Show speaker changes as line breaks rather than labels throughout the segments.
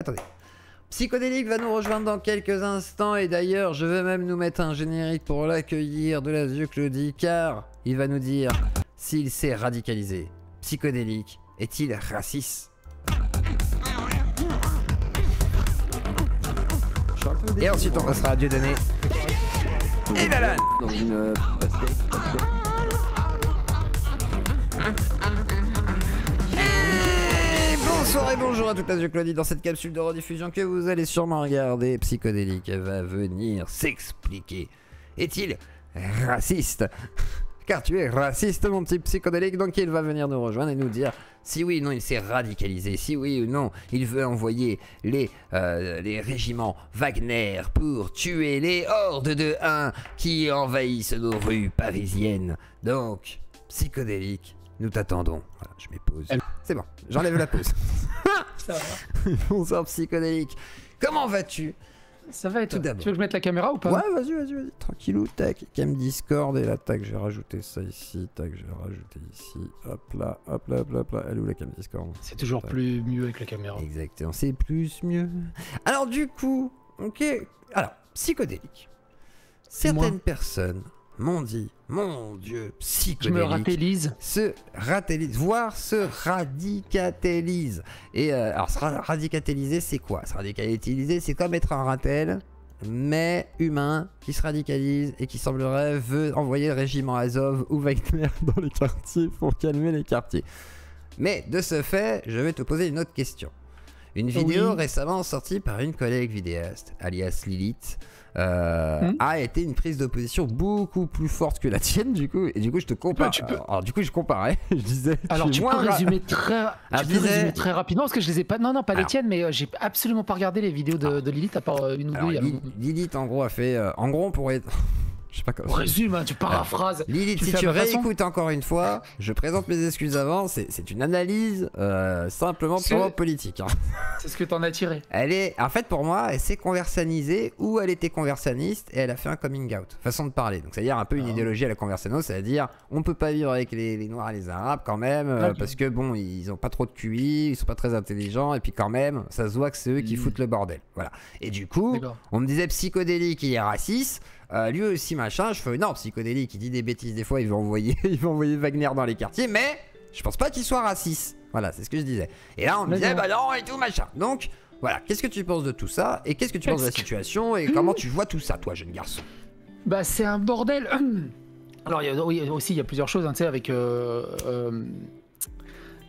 attendez. Psychodélique va nous rejoindre dans quelques instants et d'ailleurs je vais même nous mettre un générique pour l'accueillir de la vieux Claudie car il va nous dire s'il s'est radicalisé. Psychodélique est-il raciste? Et ensuite on passera à Dieudonné et Lalan.
Dans une
Bonsoir et bonjour à toute la vieux Claudie dans cette capsule de rediffusion que vous allez sûrement regarder. Psychodélique va venir s'expliquer. Est-il raciste? Car tu es raciste mon petit psychodélique, donc il va venir nous rejoindre et nous dire si oui ou non il s'est radicalisé, si oui ou non il veut envoyer les régiments Wagner pour tuer les hordes de 1 qui envahissent nos rues parisiennes. Donc, psychodélique, nous t'attendons. Voilà, je mets pause. C'est bon, j'enlève la pause.
Ça va.
Bonsoir psychodélique, comment vas-tu?
Ça va et toi?
Tout d'abord.
Tu veux que je mette la caméra ou pas?
Ouais, vas-y, tranquillou, tac, cam Discord, et là, tac, je vais rajouter ça ici, tac, je vais rajouter ici, hop là, elle est où la cam Discord?
C'est toujours
Tac.
plus mieux avec la caméra.
Exactement, c'est plus mieux. Alors du coup, ok, alors, psychodélique. Certaines personnes m'ont dit, mon dieu,
Je me
psychodélique
ratélise.
se ratélise, voire se radicatelise. Et alors, se radicaliser, c'est quoi? Se radicaliser, c'est comme être un ratel, mais humain, qui se radicalise et qui semblerait veut envoyer le régiment Azov ou Wagner dans les quartiers pour calmer les quartiers. Mais de ce fait, je vais te poser une autre question. Une vidéo récemment sortie par une collègue vidéaste, alias Lilith, a été une prise d'opposition beaucoup plus forte que la tienne, du coup, et du coup je te compare. Alors du coup je comparais, je disais.
Alors tu peux résumer très rapidement parce que je les ai pas. Non, pas les tiennes, mais j'ai absolument pas regardé les vidéos de Lilith à part une ou deux.
Lilith en gros a fait. En gros on pourrait. Je sais pas comment.
Résume, hein, tu paraphrases.
Lilith, si tu réécoutes encore une fois, je présente mes excuses avant, c'est une analyse simplement purement politique. Hein.
C'est ce que t'en as tiré.
Elle est, en fait pour moi, elle s'est conversanisée ou elle était conversaniste et elle a fait un coming out, façon de parler. Donc c'est-à-dire un peu une idéologie à la conversano, c'est-à-dire on peut pas vivre avec les noirs et les arabes quand même, parce que bon, ils ont pas trop de QI, ils sont pas très intelligents et puis quand même, ça se voit que c'est eux qui foutent le bordel. Voilà. Et du coup, on me disait psychodélique, il est raciste. Lui aussi machin, je fais non, psychodélique, il dit des bêtises des fois, il veut envoyer Wagner dans les quartiers, mais je pense pas qu'il soit raciste. Voilà, c'est ce que je disais. Et là on me disait bah non et tout machin. Donc voilà, qu'est-ce que tu penses de tout ça et qu'est-ce que tu penses de la situation et comment tu vois tout ça, toi jeune garçon?
Bah c'est un bordel. Alors il y a plusieurs choses, hein, tu sais, avec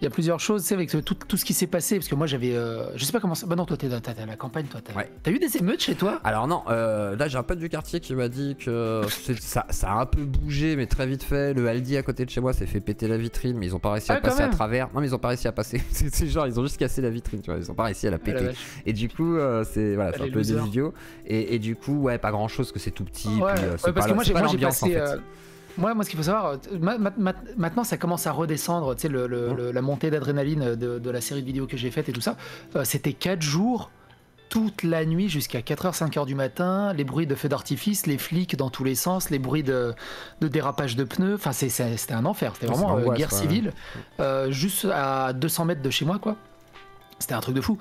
il y a plusieurs choses, tu sais, avec tout ce qui s'est passé, parce que moi j'avais, je sais pas comment ça. Bah non, toi t'es à la campagne, toi. T'as eu des émeutes chez toi?
Alors non, là j'ai un pote du quartier qui m'a dit que ça a un peu bougé, mais très vite fait. Le Aldi à côté de chez moi s'est fait péter la vitrine, mais ils ont pas réussi à passer à travers. Non, mais ils ont pas réussi à passer. C'est genre, ils ont juste cassé la vitrine, tu vois, ils ont pas réussi à la péter. Et du coup, c'est voilà, c'est un peu des idiots. Et du coup, ouais, pas grand chose, que c'est tout petit.
Ouais,
puis,
parce que moi j'ai passé.
En fait.
Moi, ce qu'il faut savoir, maintenant ça commence à redescendre, tu sais, la montée d'adrénaline de la série de vidéos que j'ai faite et tout ça. C'était 4 jours, toute la nuit jusqu'à 4h, 5h du matin, les bruits de feux d'artifice, les flics dans tous les sens, les bruits de dérapage de pneus. Enfin, c'était un enfer, c'était vraiment guerre civile, juste à 200 mètres de chez moi, quoi. C'était un truc de fou.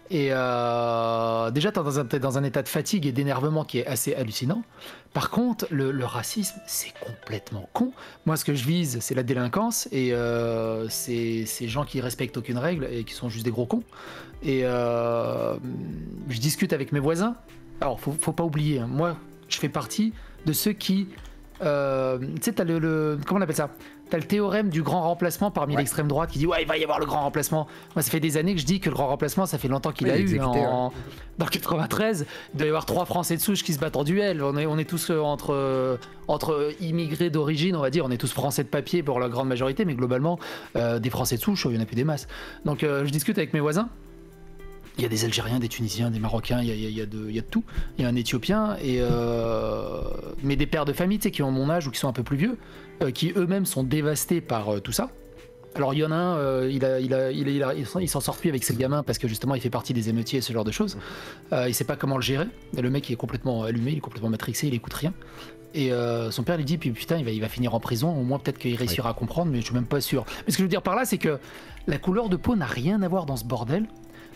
Et déjà, t'es dans un état de fatigue et d'énervement qui est assez hallucinant. Par contre, le racisme, c'est complètement con. Moi, ce que je vise, c'est la délinquance et c'est ces gens qui respectent aucune règle et qui sont juste des gros cons. Et je discute avec mes voisins. Alors, faut pas oublier, hein, moi, je fais partie de ceux qui... tu sais, t'as comment on appelle ça? T'as le théorème du grand remplacement parmi l'extrême droite qui dit ouais, il va y avoir le grand remplacement. Moi ça fait des années que je dis que le grand remplacement, ça fait longtemps qu'il a eu. Dans 93, il doit y avoir 3 Français de souche qui se battent en duel. On est tous entre immigrés d'origine, on va dire. On est tous Français de papier pour la grande majorité, mais globalement des Français de souche, il y en a plus des masses. Donc je discute avec mes voisins. Il y a des Algériens, des Tunisiens, des Marocains, il y a de tout. Il y a un Éthiopien, mais des pères de famille, tu sais, qui ont mon âge ou qui sont un peu plus vieux, qui eux-mêmes sont dévastés par tout ça. Alors il y en a un, il s'en sort plus avec ses gamins parce que justement il fait partie des émeutiers et ce genre de choses. Il sait pas comment le gérer. Le mec il est complètement allumé, il est complètement matrixé, il écoute rien. Et son père lui dit puis putain il va finir en prison, au moins peut-être qu'il réussira à comprendre, mais je suis même pas sûr. Mais ce que je veux dire par là, c'est que la couleur de peau n'a rien à voir dans ce bordel.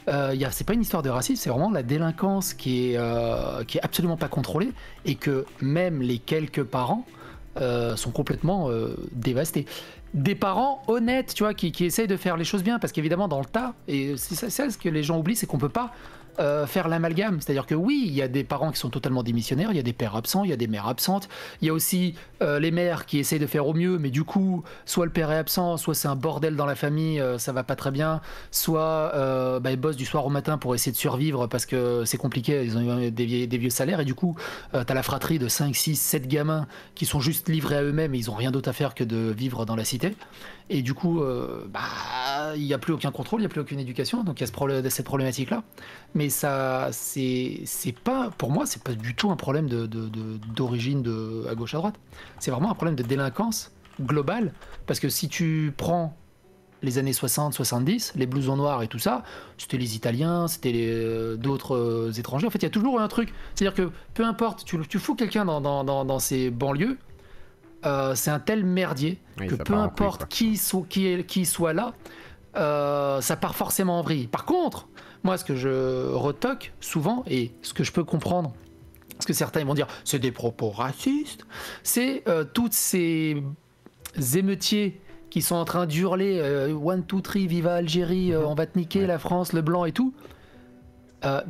c'est pas une histoire de racisme, c'est vraiment de la délinquance qui est absolument pas contrôlée et que même les quelques parents sont complètement dévastés. Des parents honnêtes, tu vois, qui essayent de faire les choses bien, parce qu'évidemment dans le tas, et c'est ça ce que les gens oublient, c'est qu'on peut pas faire l'amalgame. C'est-à-dire que oui, il y a des parents qui sont totalement démissionnaires, il y a des pères absents, il y a des mères absentes, il y a aussi les mères qui essayent de faire au mieux, mais du coup, soit le père est absent, soit c'est un bordel dans la famille, ça va pas très bien, soit ils bossent du soir au matin pour essayer de survivre parce que c'est compliqué, ils ont eu des vieux salaires, et du coup, t'as la fratrie de 5, 6, 7 gamins qui sont juste livrés à eux-mêmes et ils ont rien d'autre à faire que de vivre dans la cité. Et du coup, il n'y a plus aucun contrôle, il n'y a plus aucune éducation, donc il y a cette problématique-là. Mais ça, c'est pas, pour moi, c'est pas du tout un problème d'origine à gauche à droite. C'est vraiment un problème de délinquance globale, parce que si tu prends les années 60, 70, les blousons noirs et tout ça, c'était les Italiens, c'était d'autres étrangers. En fait, il y a toujours un truc, c'est-à-dire que peu importe, tu fous quelqu'un dans ces banlieues, c'est un tel merdier que peu importe qui soit là, ça part forcément en vrille. Par contre, moi, ce que je retoque souvent, et ce que je peux comprendre, parce que certains ils vont dire c'est des propos racistes, c'est toutes ces émeutiers qui sont en train d'hurler 1, 2, 3, viva Algérie, on va te niquer, la France, le blanc et tout.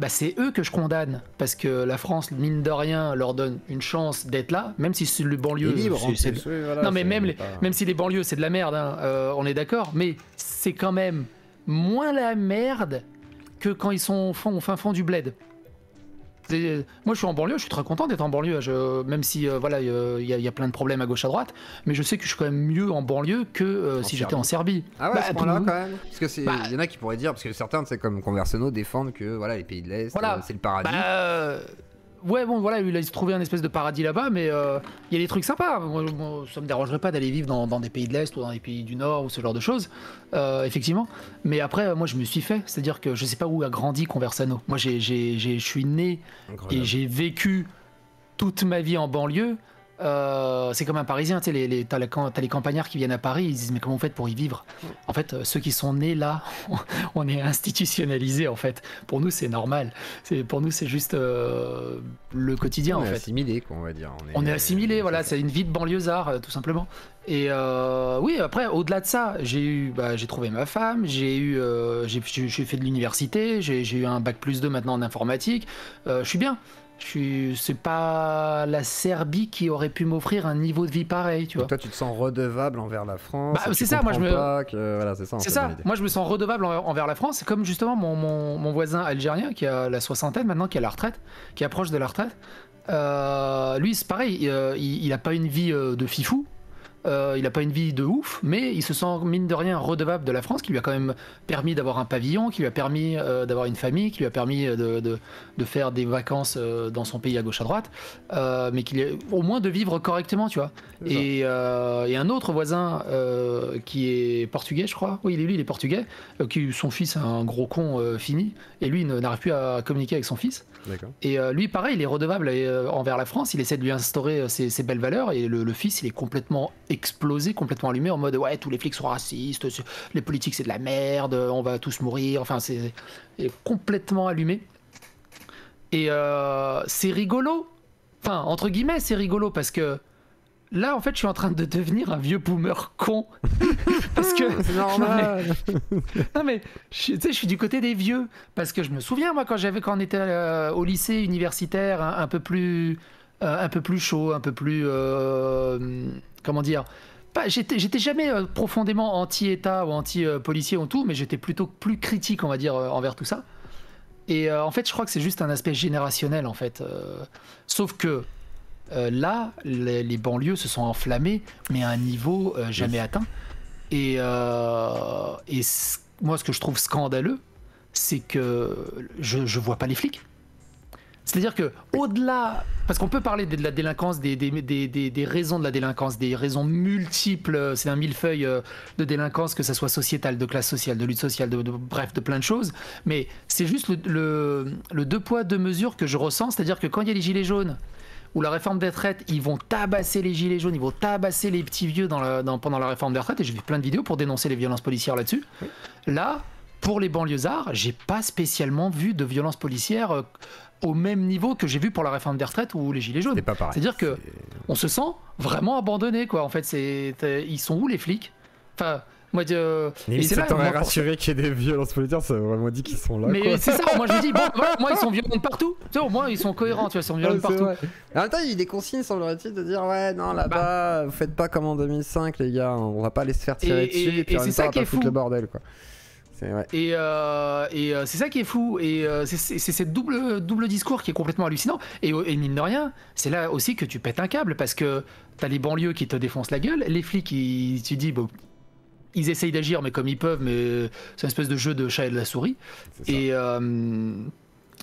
C'est eux que je condamne, parce que la France, mine de rien, leur donne une chance d'être là, même si c'est le banlieue.
Libre,
non, mais même si les banlieues c'est de la merde, hein, on est d'accord, mais c'est quand même moins la merde que quand ils sont au fin fond du bled. Moi je suis en banlieue, je suis très content d'être en banlieue, même si il y a plein de problèmes à gauche à droite, mais je sais que je suis quand même mieux en banlieue que si j'étais en Serbie.
Ah ouais, à ce point-là quand même. Parce que y en a qui pourraient dire, parce que certains, c'est comme Conversano, défendent que les pays de l'Est, c'est le paradis.
Ouais, bon, voilà, il a trouvé un espèce de paradis là-bas, mais il y a des trucs sympas. Moi, ça me dérangerait pas d'aller vivre dans des pays de l'Est ou dans des pays du Nord ou ce genre de choses, effectivement. Mais après, moi, je me suis fait, c'est-à-dire que je sais pas où a grandi Conversano. Moi, je suis né et j'ai vécu toute ma vie en banlieue. C'est comme un Parisien, tu sais, t'as les campagnards qui viennent à Paris, ils disent mais comment vous faites pour y vivre? En fait, ceux qui sont nés là, on est institutionnalisés en fait. Pour nous, c'est normal. Pour nous, c'est juste le quotidien en fait.
On est assimilé, quoi, on va dire.
On est assimilé, voilà, c'est une vie de banlieusard tout simplement. Et oui, après, au-delà de ça, j'ai trouvé ma femme, j'ai fait de l'université, j'ai eu un bac+2 maintenant en informatique, je suis bien. C'est pas la Serbie qui aurait pu m'offrir un niveau de vie pareil, tu vois.
Donc toi, tu te sens redevable envers la France.
C'est ça, moi
c'est ça.
Moi, je me sens redevable envers la France. C'est comme justement mon voisin algérien qui a la soixantaine maintenant, qui est à la retraite, qui approche de la retraite. Lui, c'est pareil, il a pas une vie de fifou. Il n'a pas une vie de ouf, mais il se sent mine de rien redevable de la France, qui lui a quand même permis d'avoir un pavillon, qui lui a permis d'avoir une famille, qui lui a permis de faire des vacances dans son pays à gauche à droite, mais au moins de vivre correctement, tu vois. Et un autre voisin qui est portugais, je crois, oui, lui il est portugais, son fils est un gros con fini, et lui il n'arrive plus à communiquer avec son fils.
D'accord.
Et lui pareil, il est redevable envers la France, il essaie de lui instaurer ses belles valeurs, et le fils il est complètement explosé, complètement allumé, en mode ouais, tous les flics sont racistes, les politiques c'est de la merde, on va tous mourir, enfin c'est complètement allumé. Et c'est rigolo, enfin entre guillemets c'est rigolo, parce que là en fait je suis en train de devenir un vieux boomer con. Parce que
c'est normal.
Non mais je suis du côté des vieux, parce que je me souviens moi quand on était au lycée universitaire un peu plus chaud, un peu plus comment dire, j'étais jamais profondément anti-État ou anti-policier ou tout, mais j'étais plutôt plus critique, on va dire, envers tout ça. Et en fait, je crois que c'est juste un aspect générationnel, en fait. Sauf que là, les banlieues se sont enflammées, mais à un niveau jamais atteint. Et moi, ce que je trouve scandaleux, c'est que je vois pas les flics. C'est-à-dire que au-delà, parce qu'on peut parler de la délinquance, des raisons de la délinquance, des raisons multiples, c'est un millefeuille de délinquance, que ça soit sociétale, de classe sociale, de lutte sociale, bref, de plein de choses. Mais c'est juste le deux poids, deux mesures que je ressens, c'est-à-dire que quand il y a les gilets jaunes, ou la réforme des retraites, ils vont tabasser les gilets jaunes, ils vont tabasser les petits vieux pendant la réforme des retraites, et j'ai vu plein de vidéos pour dénoncer les violences policières là-dessus. Là, pour les banlieusards, j'ai pas spécialement vu de violence policière au même niveau que j'ai vu pour la réforme des retraites ou les gilets jaunes.
C'est pas pareil.
C'est-à-dire que on se sent vraiment abandonné, quoi. En fait, ils sont où les flics? Enfin, moi,
et ça t'aurait rassuré qu'il y ait des violences policières, ça aurait vraiment dit qu'ils sont là.
Mais c'est ça, moi je dis, bon, voilà, moi ils sont violents de partout. Tu sais, au moins ils sont cohérents, tu vois, ils sont violents de partout.
En même temps, il y a eu des consignes, semblerait-il, de dire ouais, non, là-bas, vous faites pas comme en 2005, les gars, on va pas les se faire tirer dessus, et puis en même temps, on va pas foutre le bordel, quoi. Ouais.
Et c'est ça qui est fou, et c'est ce double discours qui est complètement hallucinant. Et mine de rien, c'est là aussi que tu pètes un câble, parce que t'as les banlieues qui te défoncent la gueule, les flics, tu dis, bon, ils essayent d'agir, mais comme ils peuvent, mais c'est une espèce de jeu de chat et de la souris.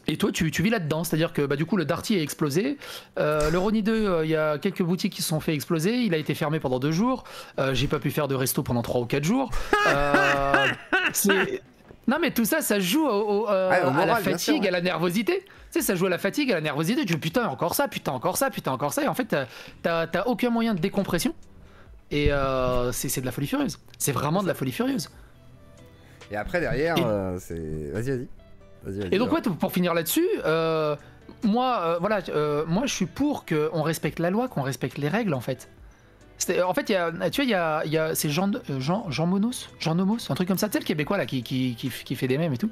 Et toi, tu vis là-dedans, c'est-à-dire que du coup, le Darty a explosé. Le Rony 2, il y a quelques boutiques qui se sont fait exploser. Il a été fermé pendant 2 jours. J'ai pas pu faire de resto pendant 3 ou 4 jours. Non, mais tout ça, ça joue à la fatigue, à la nervosité. Tu sais, ça joue à la fatigue, à la nervosité. Tu dis putain, encore ça, putain, encore ça, putain, encore ça. Et en fait, t'as aucun moyen de décompression. Et c'est de la folie furieuse. C'est vraiment de la folie furieuse.
Et après, derrière, c'est. Vas-y.
Et donc, ouais, pour finir là-dessus, moi, moi, je suis pour qu'on respecte la loi, qu'on respecte les règles, en fait. En fait, il y a c'est Jean Nomos, un truc comme ça, tu sais, le Québécois là, qui fait des mèmes et tout.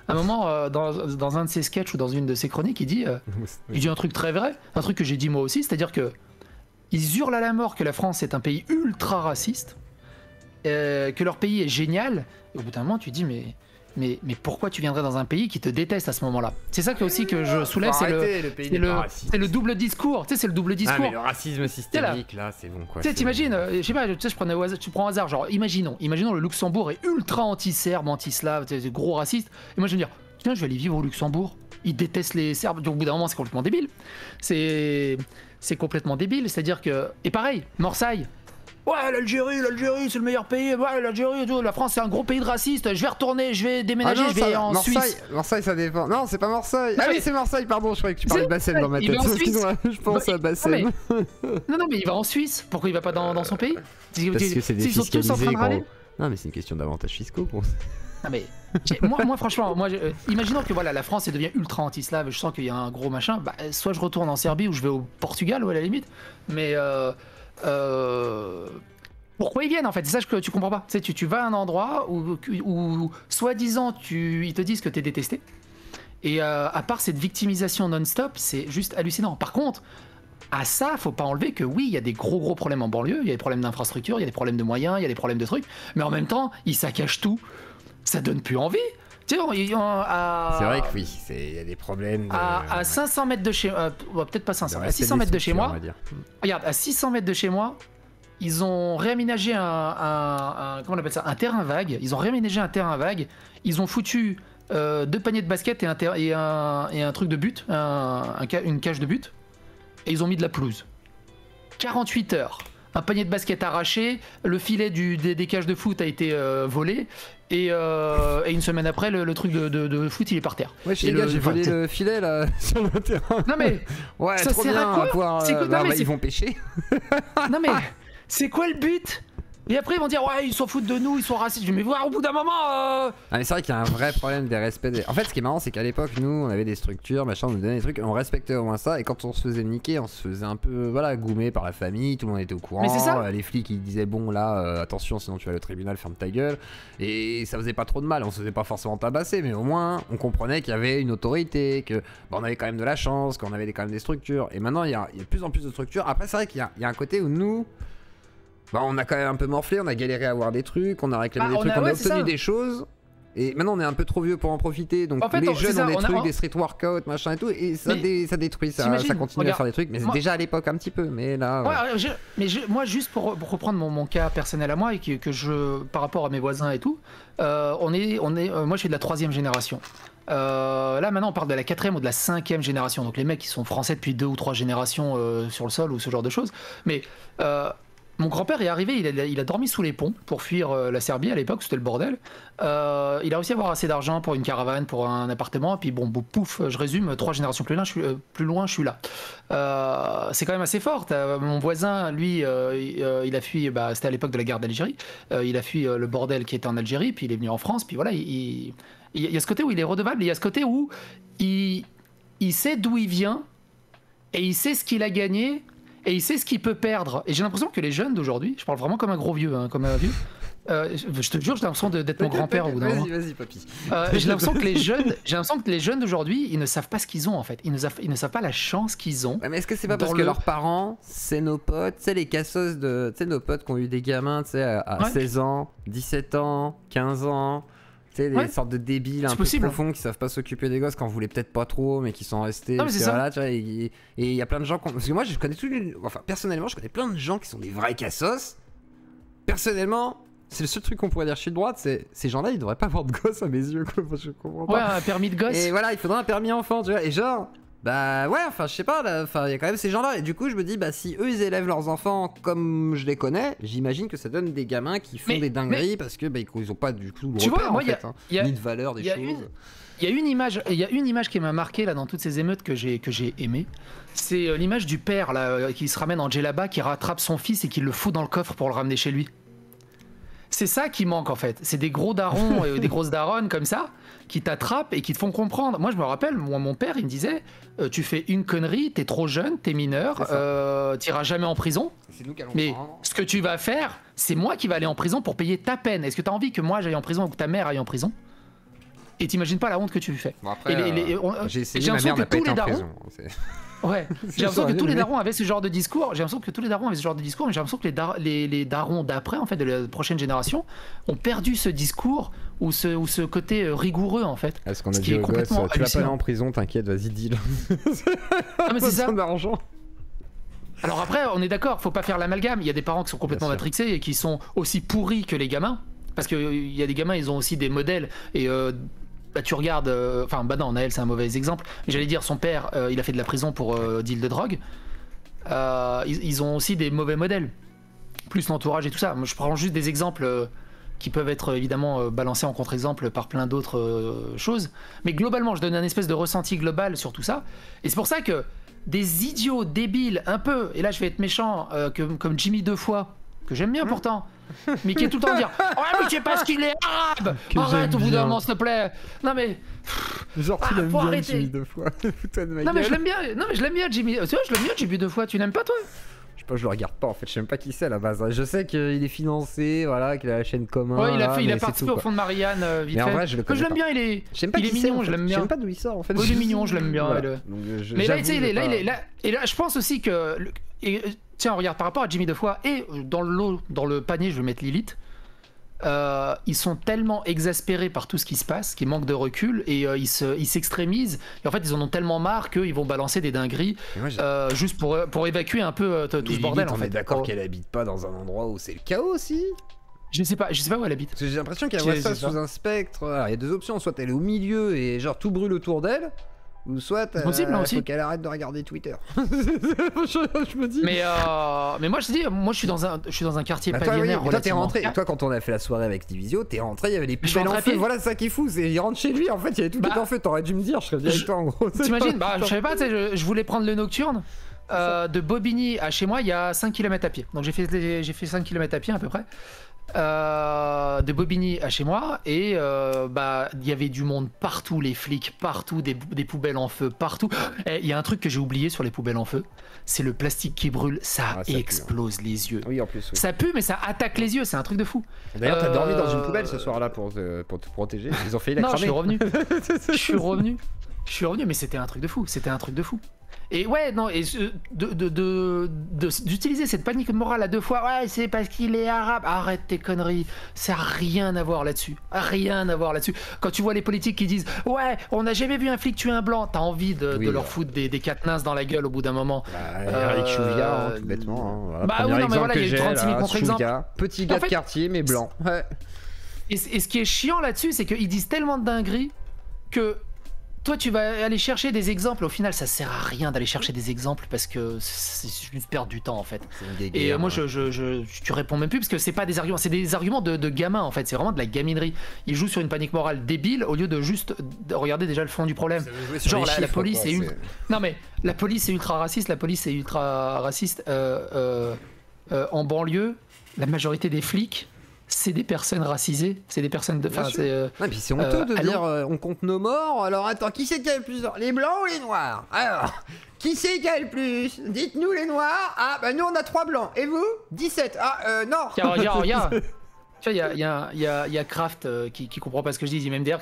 À un moment, dans un de ses sketchs ou dans une de ses chroniques, il dit un truc très vrai, un truc que j'ai dit moi aussi, c'est-à-dire que ils hurlent à la mort que la France est un pays ultra raciste, que leur pays est génial. Et au bout d'un moment, tu dis mais pourquoi tu viendrais dans un pays qui te déteste à ce moment-là? C'est ça aussi que je soulève, c'est le double discours. Tu sais, c'est le double discours.
Ah, mais le racisme systémique, là, c'est bon, quoi.
Tu sais, t'imagines, je sais pas, tu prends au hasard, genre, imaginons le Luxembourg est ultra anti-serbe, anti-slave, gros raciste. Et moi, je veux dire, putain, je vais aller vivre au Luxembourg. Ils détestent les Serbes. Donc, au bout d'un moment, c'est complètement débile. C'est complètement débile. C'est-à-dire que. Et pareil, Marseille. Ouais, l'Algérie, c'est le meilleur pays. Ouais, l'Algérie, la France, c'est un gros pays de racistes. Je vais retourner, je vais déménager, je vais en Suisse.
Marseille, ça dépend. Non, c'est pas Marseille. Ah oui, c'est Marseille, pardon. Je croyais que tu parlais de Bassène dans ma tête. Je pense à Bassène.
Non, mais il va en Suisse. Pourquoi il va pas dans son pays?
Parce que c'est défiscalisé, gros. Non, mais c'est une question d'avantages fiscaux, gros.
Non mais moi franchement, imaginons que voilà, la France elle devient ultra anti-slave, je sens qu'il y a un gros machin, soit je retourne en Serbie ou je vais au Portugal ou à la limite, mais pourquoi ils viennent en fait? C'est ça que tu comprends pas. Tu sais, tu vas à un endroit où soi-disant ils te disent que t'es détesté, et à part cette victimisation non-stop, c'est juste hallucinant. Par contre, à ça, faut pas enlever que oui, il y a des gros problèmes en banlieue, il y a des problèmes d'infrastructure, il y a des problèmes de moyens, il y a des problèmes de trucs, mais en même temps, ils saccagent tout. Ça donne plus envie. Tu sais,
c'est vrai que oui, il y a des problèmes.
À 500 mètres de chez moi, peut-être pas 500, à 600 mètres de chez moi. Regarde, à 600 mètres de chez moi, ils ont réaménagé comment on appelle ça, un terrain vague. Ils ont réaménagé un terrain vague. Ils ont foutu 2 paniers de basket et un truc de but, une cage de but. Et ils ont mis de la pelouse. 48 heures. Un panier de basket arraché, le filet des cages de foot a été volé, et une semaine après, le truc de foot il est par terre.
Ouais, les gars, j'ai volé le filet là sur le terrain.
Non mais
ouais, ça trop bien à pouvoir. Ils vont pêcher.
Non mais c'est quoi le but? Et après ils vont dire ouais, ils s'en foutent de nous, ils sont racistes. Je vais me voir au bout d'un moment. Ah
mais c'est vrai qu'il y a un vrai problème des respects. En fait, ce qui est marrant, c'est qu'à l'époque, nous, on avait des structures, machin, on nous donnait des trucs, on respectait au moins ça. Et quand on se faisait niquer, on se faisait un peu, goumer par la famille. Tout le monde était au courant.
Mais c'est ça.
Les flics, ils disaient bon là, attention, sinon tu vas au tribunal, ferme ta gueule. Et ça faisait pas trop de mal. On se faisait pas forcément tabasser, mais au moins, on comprenait qu'il y avait une autorité, que on avait quand même de la chance, qu'on avait quand même des structures. Et maintenant, il y a de plus en plus de structures. Après, c'est vrai qu'il y a un côté où nous. On a quand même un peu morflé, on a galéré à avoir des trucs, on a réclamé des trucs, on a obtenu des choses. Et maintenant on est un peu trop vieux pour en profiter, donc en fait, les jeunes ont des trucs, des street workouts, machin et tout, et ça détruit, ça continue à faire des trucs, mais déjà à l'époque un petit peu, mais là...
Ouais. Moi juste pour reprendre mon cas personnel à moi, et par rapport à mes voisins et tout, moi je suis de la 3e génération. Là maintenant on parle de la 4e ou de la 5e génération, donc les mecs qui sont français depuis 2 ou 3 générations sur le sol ou ce genre de choses, mais... Mon grand-père est arrivé, il a dormi sous les ponts pour fuir la Serbie à l'époque, c'était le bordel. Il a réussi à avoir assez d'argent pour une caravane, pour un appartement, et puis bon, pouf, je résume, 3 générations plus loin, je suis là. C'est quand même assez fort. Mon voisin, lui, il a fui, c'était à l'époque de la guerre d'Algérie, il a fui le bordel qui était en Algérie, puis il est venu en France, puis voilà, il y a ce côté où il est redevable, et il y a ce côté où il sait d'où il vient, et il sait ce qu'il a gagné, et il sait ce qu'il peut perdre. Et j'ai l'impression que les jeunes d'aujourd'hui, je parle vraiment comme un gros vieux, comme un vieux. Je te jure, j'ai l'impression d'être mon grand-père au bout d'un moment.
Vas-y, papy.
J'ai l'impression que les jeunes d'aujourd'hui, ils ne savent pas ce qu'ils ont en fait. Ils ne savent pas la chance qu'ils ont.
Ouais, mais est-ce que c'est pas parce que leurs parents, c'est nos potes, tu sais, les cassos de, tu sais, nos potes qui ont eu des gamins, tu sais, à 16 ans, 17 ans, 15 ans. Des sortes de débiles un peu profonds qui savent pas s'occuper des gosses, qui en voulaient peut-être pas trop, mais qui sont restés.
Non, mais c'est ça.
Voilà, tu vois, et il y a plein de gens. Parce que moi, je connais personnellement, je connais plein de gens qui sont des vrais cassos. Personnellement, c'est le seul truc qu'on pourrait dire chez droite, c'est ces gens-là, ils devraient pas avoir de gosses à mes yeux, quoi. Je comprends pas.
Ouais, un permis de gosse.
Et voilà, il faudrait un permis enfant, tu vois. Et genre. Bah ouais, enfin je sais pas, il y a quand même ces gens-là, et du coup je me dis, si eux ils élèvent leurs enfants comme je les connais, j'imagine que ça donne des gamins qui font des dingueries parce que ils ont pas du tout de repères en fait, ni de valeur des choses.
Il y a une image qui m'a marqué là dans toutes ces émeutes que j'ai aimé. C'est l'image du père là qui se ramène en djellaba, qui rattrape son fils et qui le fout dans le coffre pour le ramener chez lui. C'est ça qui manque en fait. C'est des gros darons et des grosses daronnes comme ça qui t'attrapent et qui te font comprendre. Moi je me rappelle, mon père il me disait tu fais une connerie, t'es trop jeune, t'es mineur, t'iras jamais en prison.
C'est nous qui allons
mais ce que tu vas faire, c'est moi qui vais aller en prison pour payer ta peine. Est-ce que t'as envie que moi j'aille en prison ou que ta mère aille en prison? Et t'imagines pas la honte que tu fais.
Bon après, j'ai essayé, ma mère n'a pas été en prison.
Ouais, j'ai l'impression que tous les darons avaient ce genre de discours. J'ai l'impression que tous les darons avaient ce genre de discours, mais j'ai l'impression que les darons d'après, en fait, de la prochaine génération, ont perdu ce discours ou ce côté rigoureux, en fait.
Est-ce qu'on a dit aux gosses, tu vas pas aller en prison, t'inquiète, vas-y, dis-le.
Ah mais c'est ça.
D'argent.
Alors après, on est d'accord, faut pas faire l'amalgame. Il y a des parents qui sont complètement matrixés et qui sont aussi pourris que les gamins, parce qu'il y a des gamins, ils ont aussi des modèles et tu regardes, non, Naël c'est un mauvais exemple, mais j'allais dire son père, il a fait de la prison pour deal de drogue. Ils ont aussi des mauvais modèles, plus l'entourage et tout ça. Moi, je prends juste des exemples qui peuvent être évidemment balancés en contre-exemple par plein d'autres choses. Mais globalement, je donne un espèce de ressenti global sur tout ça. Et c'est pour ça que des idiots débiles, un peu, et là je vais être méchant, comme Jimmy Deux-Fois, que j'aime bien pourtant, mais qui est tout le temps à dire « Ouais, mais je sais pas ce qu'il est arabe ! Arrête au bout d'un moment, s'il te plaît !» Non mais...
Genre tu l'aimes bien Jimmy Deux-Fois.
Non mais je l'aime bien, Jimmy. Tu vois, je l'aime bien Jimmy Deux-Fois, tu n'aimes pas toi?
Je sais pas, je le regarde pas en fait, je sais même pas qui c'est à la base. Je sais qu'il est financé, voilà, qu'il a la chaîne commun.
Ouais, il a participé au fond de Marianne vite fait.
Mais en vrai, je le connais pas.
Je l'aime bien, il est mignon, je l'aime bien.
Je sais pas d'où il sort en fait.
Il est mignon, je l'aime bien.
Voilà.
Mais là, tu sais, et là, je pense aussi que... Tiens, regarde, par rapport à Jimmy Deux-Fois, et dans le panier, je vais mettre Lilith, ils sont tellement exaspérés par tout ce qui se passe qu'ils manquent de recul et ils s'extrémisent, et en fait ils en ont tellement marre qu'ils vont balancer des dingueries juste pour évacuer un peu tout ce bordel.
On est d'accord qu'elle habite pas dans un endroit où c'est le chaos aussi?
Je sais pas où elle habite.
J'ai l'impression qu'elle voit ça sous un spectre. Alors, il y a deux options, soit elle est au milieu et genre tout brûle autour d'elle, ou soit il faut qu'elle arrête de regarder Twitter. je me dis.
Mais moi je te dis, je suis dans un quartier pavillonnaire.
Toi t'es rentré. Toi quand on a fait la soirée avec Divisio, t'es rentré, il y avait les poubelles en feu. Voilà, c'est ça qui est fou, c'est il rentre chez lui en fait, il y avait tout qui était en feu. T'aurais dû me dire, je serais venu avec toi en gros.
T'imagines? Je savais pas, je voulais prendre le nocturne. De Bobigny à chez moi, il y a 5 km à pied. Donc j'ai fait 5 km à pied à peu près. De Bobigny à chez moi, et il y avait du monde partout, les flics partout, des poubelles en feu partout. Il y a un truc que j'ai oublié sur les poubelles en feu, c'est le plastique qui brûle, ça explose les yeux.
Oui, en plus. Oui.
Ça pue, mais ça attaque les yeux, c'est un truc de fou.
D'ailleurs, t'as dormi dans une poubelle ce soir-là pour te protéger. Ils ont failli la cramer.
Je suis revenu, mais c'était un truc de fou. Et ouais, non, et d'utiliser cette panique morale à deux fois, ouais, c'est parce qu'il est arabe. Arrête tes conneries, ça n'a rien à voir là-dessus. Quand tu vois les politiques qui disent, ouais, on n'a jamais vu un flic tuer un blanc, t'as envie de leur foutre des cadenas dans la gueule au bout d'un moment.
Eric Chouviat, tout bêtement.
Voilà, oui, non, mais voilà, il y a eu 36 000 contre-exemples.
Petit gars de quartier, mais blanc. Ouais.
Et ce qui est chiant là-dessus, c'est qu'ils disent tellement de dingueries que toi, tu vas aller chercher des exemples. Au final, ça sert à rien d'aller chercher des exemples parce que c'est juste perdre du temps en fait. Et moi, tu réponds même plus parce que c'est pas des arguments, c'est des arguments de gamins en fait. C'est vraiment de la gaminerie. Ils jouent sur une panique morale débile au lieu de juste regarder déjà le fond du problème. Genre la police est ultra... Non mais la police est ultra raciste. La police est ultra raciste en banlieue. La majorité des flics, c'est des personnes racisées, c'est des personnes de...
et puis c'est honteux de dire on compte nos morts, alors attends, qui c'est qui a le plus? Les blancs ou les noirs? Alors, qui c'est qui a le plus? Dites-nous les noirs. Ah bah nous on a 3 blancs, et vous? 17. Ah non.
Regarde. Tu vois, il y a Kraft qui comprend pas ce que je dis. Il y a même d'ailleurs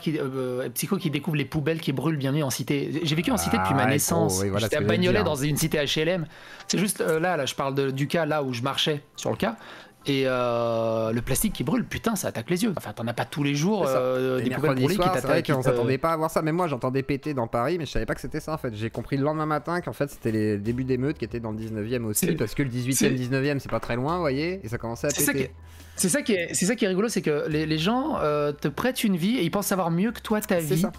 Psycho qui découvre les poubelles qui brûlent bienvenue en cité. J'ai vécu en cité depuis ma naissance. Oui, voilà, j'étais à Bagnolet dans une cité HLM. C'est juste là, je parle du cas là où je marchais sur le cas. Et le plastique qui brûle, putain, ça attaque les yeux. Enfin, t'en as pas tous les jours des poubelles brûlées qui t'attaquent.
On s'attendait pas à voir ça. Même moi, j'entendais péter dans Paris, mais je savais pas que c'était ça en fait. J'ai compris le lendemain matin qu'en fait c'était les débuts d'émeutes qui étaient dans le 19e aussi, parce que le 18e, 19e, c'est pas très loin, vous voyez, et ça commençait à péter.
C'est ça qui est rigolo, c'est que les gens te prêtent une vie et ils pensent savoir mieux que toi ta vie.
Ça.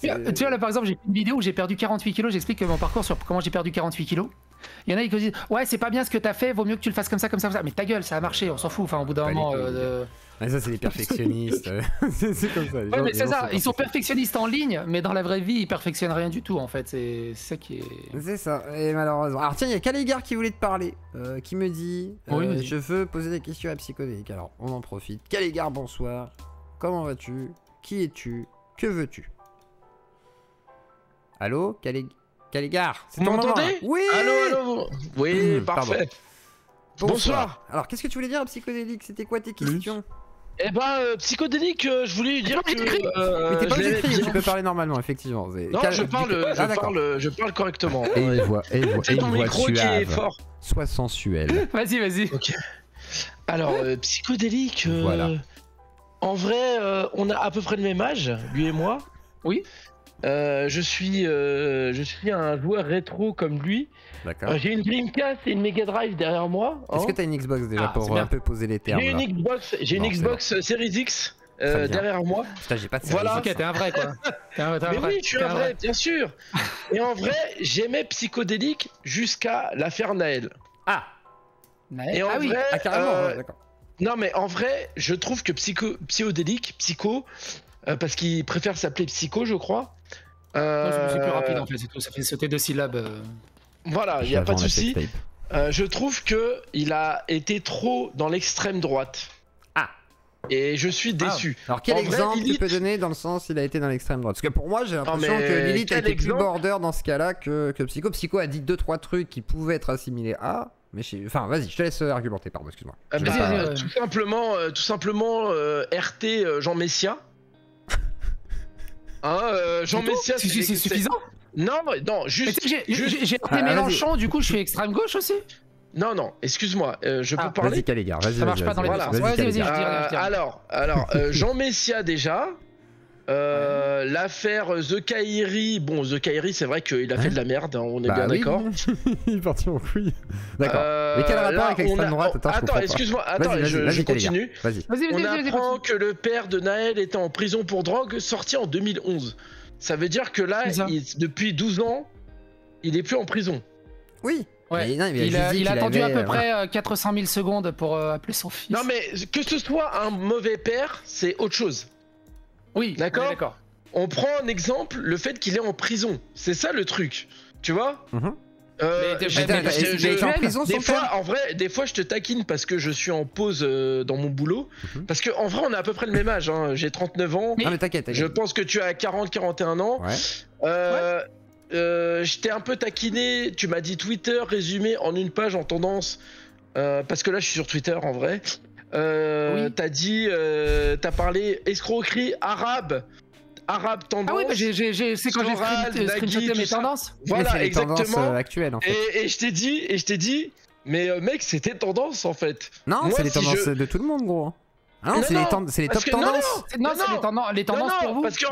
Tu vois, là par exemple, j'ai fait une vidéo où j'ai perdu 48 kilos. J'explique mon parcours sur comment j'ai perdu 48 kilos. Il y en a qui disent ouais, c'est pas bien ce que t'as fait, vaut mieux que tu le fasses comme ça, comme ça, comme ça. Mais ta gueule, ça a marché, on s'en fout. Enfin, au bout d'un moment.
Mais ça, c'est les perfectionnistes. C'est comme ça.
Ouais, mais c'est ça, ils sont perfectionnistes en ligne, mais dans la vraie vie, ils perfectionnent rien du tout en fait. C'est ça qui est.
C'est ça, et malheureusement. Alors, tiens, il y a Calégar qui voulait te parler, qui me dit je veux poser des questions à Psychodélique. Alors, on en profite. Calégar, bonsoir. Comment vas-tu? Qui es-tu? Que veux-tu? Allô, Calégar,
c'est ton moment. Vous m'entendez?
Oui.
Allô. Oui, parfait.
Bonsoir. Alors, qu'est-ce que tu voulais dire à Psychodélique? C'était quoi tes questions?
Eh ben, Psychodélique, je voulais lui dire que...
mais t'es pas obligé de crier, tu peux parler normalement, effectivement.
Non, je parle correctement.
Et une voix
micro
suave.
Qui est fort.
Sois sensuel.
Vas-y.
Ok. Alors, Psychodélique,
voilà.
En vrai, on a à peu près le même âge, lui et moi.
Oui.
Je suis un joueur rétro comme lui.
D'accord.
J'ai une Dreamcast et une Mega Drive derrière moi.
Est-ce que t'as une Xbox déjà pour un peu poser les termes?
J'ai une Xbox Series X derrière moi.
Putain, j'ai pas de Series
X. Ok, t'es un vrai quoi.
Mais oui, je suis un vrai, bien sûr. Et en vrai, j'aimais Psychodélique jusqu'à l'affaire Naël.
Ah.
Naël.
Et en vrai,
carrément, d'accord.
Non mais en vrai, je trouve que Psychodélique, Psycho, parce qu'il préfère s'appeler Psycho, je crois.
C'est plus rapide en fait, c'est tout. Ça fait sauter 2 syllabes.
Voilà, il n'y a pas de souci. Je trouve qu'il a été trop dans l'extrême droite.
Ah.
Et je suis déçu.
Alors quel exemple tu peux donner dans le sens il a été dans l'extrême droite? Parce que pour moi j'ai l'impression que Lilith a été plus border dans ce cas-là que Psycho. Psycho a dit 2-3 trucs qui pouvaient être assimilés à... Mais enfin vas-y, je te laisse argumenter, pardon, excuse-moi.
Tout simplement RT Jean Messia. Jean Messia,
c'est suffisant?
Non, juste.
J'ai RT Mélenchon, du coup je suis extrême gauche aussi?
Non, excuse-moi, je peux parler?
Vas-y, Calégar, vas-y.
Ça marche pas dans les deux sens. Vas-y, je dirais.
Alors, Jean Messia déjà. L'affaire The Kairi, bon, The Kairi, c'est vrai qu'il a fait de la merde, hein, on est bien d'accord.
Il est parti en couille. D'accord. Mais quel rapport avec l'extrême droite?
Attends, excuse-moi, je continue.
Vas-y.
On apprend que le père de Naël était en prison pour drogue, sorti en 2011. Ça veut dire que là, depuis 12 ans, il est plus en prison.
Oui.
Ouais. Il a attendu à peu près 400 000 secondes pour appeler son fils.
Non mais que ce soit un mauvais père, c'est autre chose.
Oui,
d'accord. On prend en exemple le fait qu'il est en prison. C'est ça le truc. Tu vois? Des fois je te taquine parce que je suis en pause dans mon boulot. Parce qu'en vrai on a à peu près le même âge, hein. J'ai 39 ans.
Non mais t'inquiète.
Je pense que tu as 40-41 ans.
Ouais.
Je t'ai un peu taquiné. Tu m'as dit Twitter résumé en une page en tendance. Parce que là je suis sur Twitter en vrai. T'as dit, t'as parlé escroquerie arabe tendance.
Ah oui, c'est quand j'ai screenshoté mes tendances.
Voilà, exactement.
Actuelles, en fait.
Et je t'ai dit, mais mec, c'était tendance en fait.
Non, c'est les tendances de tout le monde, gros. Ah non, c'est les top tendances.
Non, c'est les tendances pour vous.
Parce que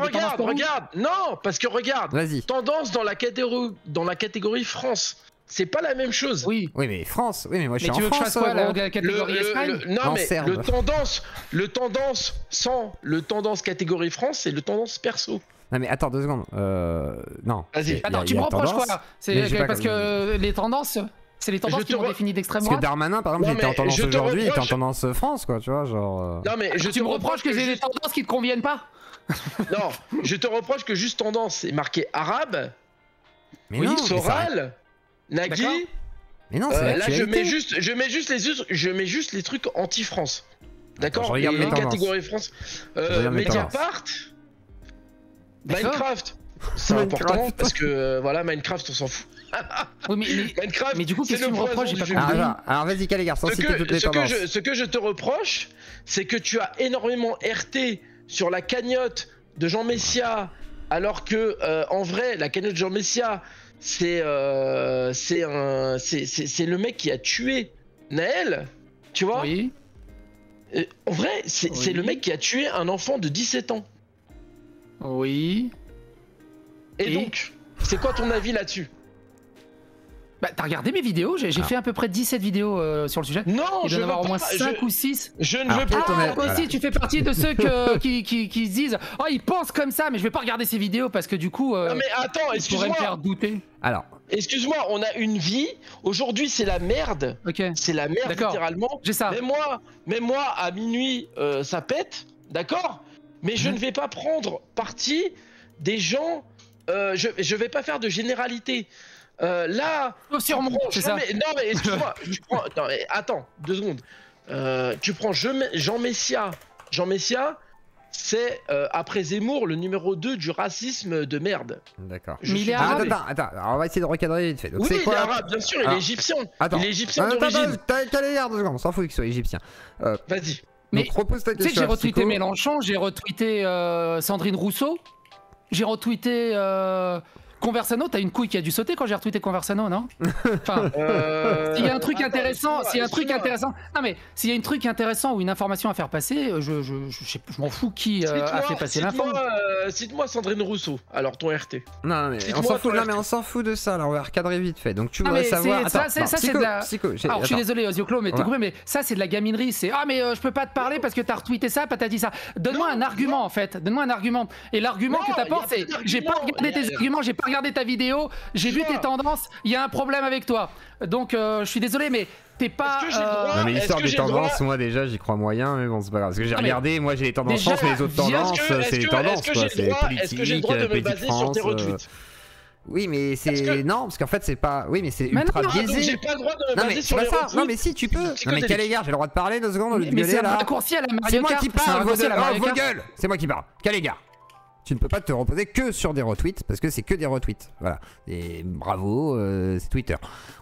regarde.
Vas-y.
Tendance dans la catégorie France. C'est pas la même chose.
Oui, mais France. Oui, mais moi je suis en France.
Mais tu veux que je fasse quoi, la catégorie Espagne?
Non, mais le tendance sans le tendance catégorie France, c'est le tendance perso.
Non mais attends 2 secondes. Non.
Vas-y.
Attends, tu me reproches quoi? C'est parce que les tendances. C'est les tendances qui m'ont défini d'extrême droite.
Parce que Darmanin, par exemple, il était en tendance aujourd'hui, il était en tendance France, quoi, tu vois, genre.
Non, mais
tu me reproches que j'ai des tendances qui te conviennent pas?
Non, je te reproche que juste tendance, c'est marqué arabe.
Mais non,
Soral, Nagui.
Mais non, c'est
là, je mets juste les trucs anti-France. D'accord.
Les
catégories France. Mediapart. Minecraft. C'est important parce que voilà, Minecraft, on s'en fout.
Oui, mais du coup, qu'est-ce que tu me reproches? J'ai pas compris.
Alors vas-y, Calégar, sans citer toutes les tendances.
Ce que je te reproche, c'est que tu as énormément RT sur la cagnotte de Jean Messia, alors que en vrai, la cagnotte de Jean Messia, c'est le mec qui a tué Naël, tu vois.
Oui.
En vrai, c'est le mec qui a tué un enfant de 17 ans.
Oui.
Et donc, c'est quoi ton avis là-dessus?
Bah, t'as regardé mes vidéos? J'ai fait à peu près 17 vidéos sur le sujet.
Non,
je veux avoir au moins 5 ou 6.
Je ne veux pas.
Toi aussi, tu fais partie de ceux qui se disent « Oh, ils pensent comme ça, mais je vais pas regarder ces vidéos parce que du coup,
non mais attends, excuse-moi.
me faire douter. »
Alors.
Excuse-moi, on a une vie. Aujourd'hui, c'est la merde.
Ok.
C'est la merde, littéralement.
J'ai ça.
Mais moi, à minuit, ça pète. D'accord. Mais je ne vais pas prendre parti des gens... je vais pas faire de généralité. Là,
sur mon c'est ça.
Non mais excuse-moi, attends 2 secondes. Tu prends Jean Messia. Jean Messia, c'est après Zemmour le numéro 2 du racisme de merde.
D'accord.
Mais il est arabe.
Attends, alors on va essayer de recadrer vite fait. Donc,
oui,
c'est quoi,
il est arabe, bien sûr, il est égyptien.
Attends.
Il est égyptien d'origine.
T'as Calégar 2 secondes, on s'en fout qu'il soit égyptien.
Vas-y.
Mais
repose ta question.
Tu sais que j'ai retweeté Mélenchon, j'ai retweeté Sandrine Rousseau, j'ai retweeté Conversano. T'as une couille qui a dû sauter quand j'ai retweeté Conversano, non? Enfin, s'il y a un truc intéressant, non mais s'il y a un truc intéressant ou une information à faire passer, je m'en fous qui a fait passer l'info.
Cite-moi Sandrine Rousseau. Alors ton RT.
Non mais on s'en fout. Non mais on s'en fout de ça. Là, on va recadrer vite fait. Donc tu voudrais savoir.
Ça c'est de la. Alors je suis désolé, Ozioclo, mais t'es coupé. Mais ça c'est de la gaminerie. C'est mais je peux pas te parler parce que t'as retweeté ça, t'as dit ça. Donne-moi un argument en fait. Donne-moi un argument. Et l'argument que t'apportes, c'est j'ai pas regardé tes arguments, j'ai pas regardé ta vidéo, j'ai vu tes tendances. Il y a un problème avec toi. Donc je suis désolé, mais t'es pas.
Non mais l'histoire des tendances, moi déjà j'y crois moyen, mais bon c'est pas grave. Parce que j'ai regardé, moi j'ai les tendances France, mais les autres tendances, c'est les tendances quoi. C'est politique,
est-ce que j'ai le droit de me baser sur tes retweets?
Oui mais c'est non parce qu'en fait c'est pas mais c'est ultra biaisé.
J'ai pas le droit de me baser sur les retweets.
Non mais si tu peux. Non mais Calégar, j'ai le droit de parler 2 secondes au lieu de gueuler là.
C'est un raccourci à la Mario Kart.
C'est moi qui parle, vos gueules. C'est moi qui parle. Calégar. Tu ne peux pas te reposer que sur des retweets parce que c'est que des retweets. Voilà. Et bravo, c'est Twitter.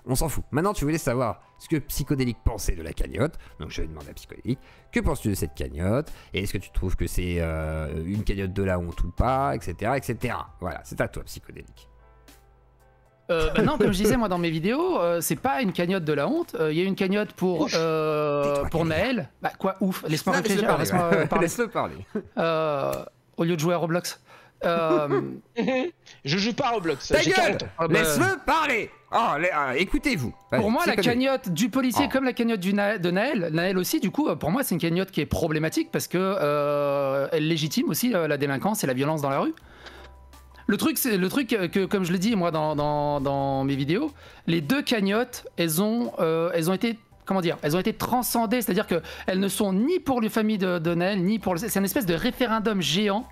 On s'en fout. Maintenant, tu voulais savoir ce que Psychodélique pensait de la cagnotte. Donc, je vais demander à Psychodélique que penses-tu de cette cagnotte? Et est-ce que tu trouves que c'est une cagnotte de la honte ou pas, etc., etc. Voilà, c'est à toi, Psychodélique.
Non, comme je disais moi dans mes vidéos, c'est pas une cagnotte de la honte. Il y a une cagnotte pour Naël. Bah quoi, ouf. Laisse-moi réfléchir.
Laisse-le parler.
Au lieu de jouer à Roblox.
Je joue pas à Roblox.
Ta gueule. Laisse-le parler. Écoutez-vous.
Pour moi, la cagnotte du policier comme la cagnotte de Naël aussi, du coup, pour moi, c'est une cagnotte qui est problématique parce que elle légitime aussi la délinquance et la violence dans la rue. Le truc que, comme je le dis moi dans mes vidéos, les 2 cagnottes, elles ont été, comment dire, elles ont été transcendées, c'est-à-dire qu'elles ne sont ni pour les familles de Naël, ni pour c'est une espèce de référendum géant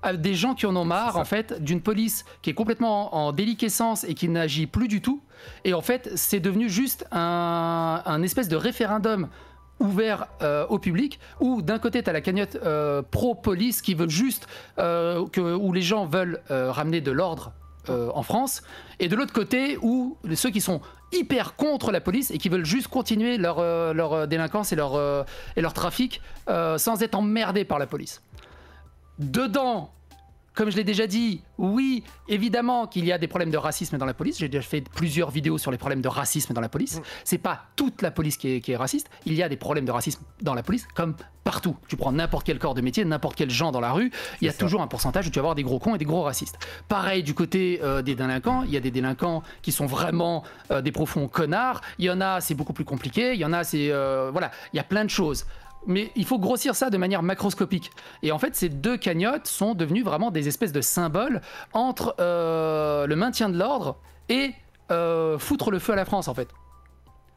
à des gens qui en ont marre en fait d'une police qui est complètement en déliquescence et qui n'agit plus du tout. Et en fait, c'est devenu juste un espèce de référendum ouvert au public, où d'un côté tu as la cagnotte pro-police qui veut juste où les gens veulent ramener de l'ordre en France, et de l'autre côté où ceux qui sont hyper contre la police et qui veulent juste continuer leur délinquance et leur trafic sans être emmerdés par la police. Dedans, comme je l'ai déjà dit, oui, évidemment qu'il y a des problèmes de racisme dans la police. J'ai déjà fait plusieurs vidéos sur les problèmes de racisme dans la police. C'est pas toute la police qui est raciste. Il y a des problèmes de racisme dans la police, comme partout. Tu prends n'importe quel corps de métier, n'importe quel gens dans la rue, il y a toujours un pourcentage où tu vas avoir des gros cons et des gros racistes. Pareil du côté des délinquants, il y a des délinquants qui sont vraiment des profonds connards. Il y en a, c'est beaucoup plus compliqué. Il y en a, c'est voilà, il y a plein de choses. Mais il faut grossir ça de manière macroscopique. Et en fait, ces 2 cagnottes sont devenues vraiment des espèces de symboles entre le maintien de l'ordre et foutre le feu à la France, en fait.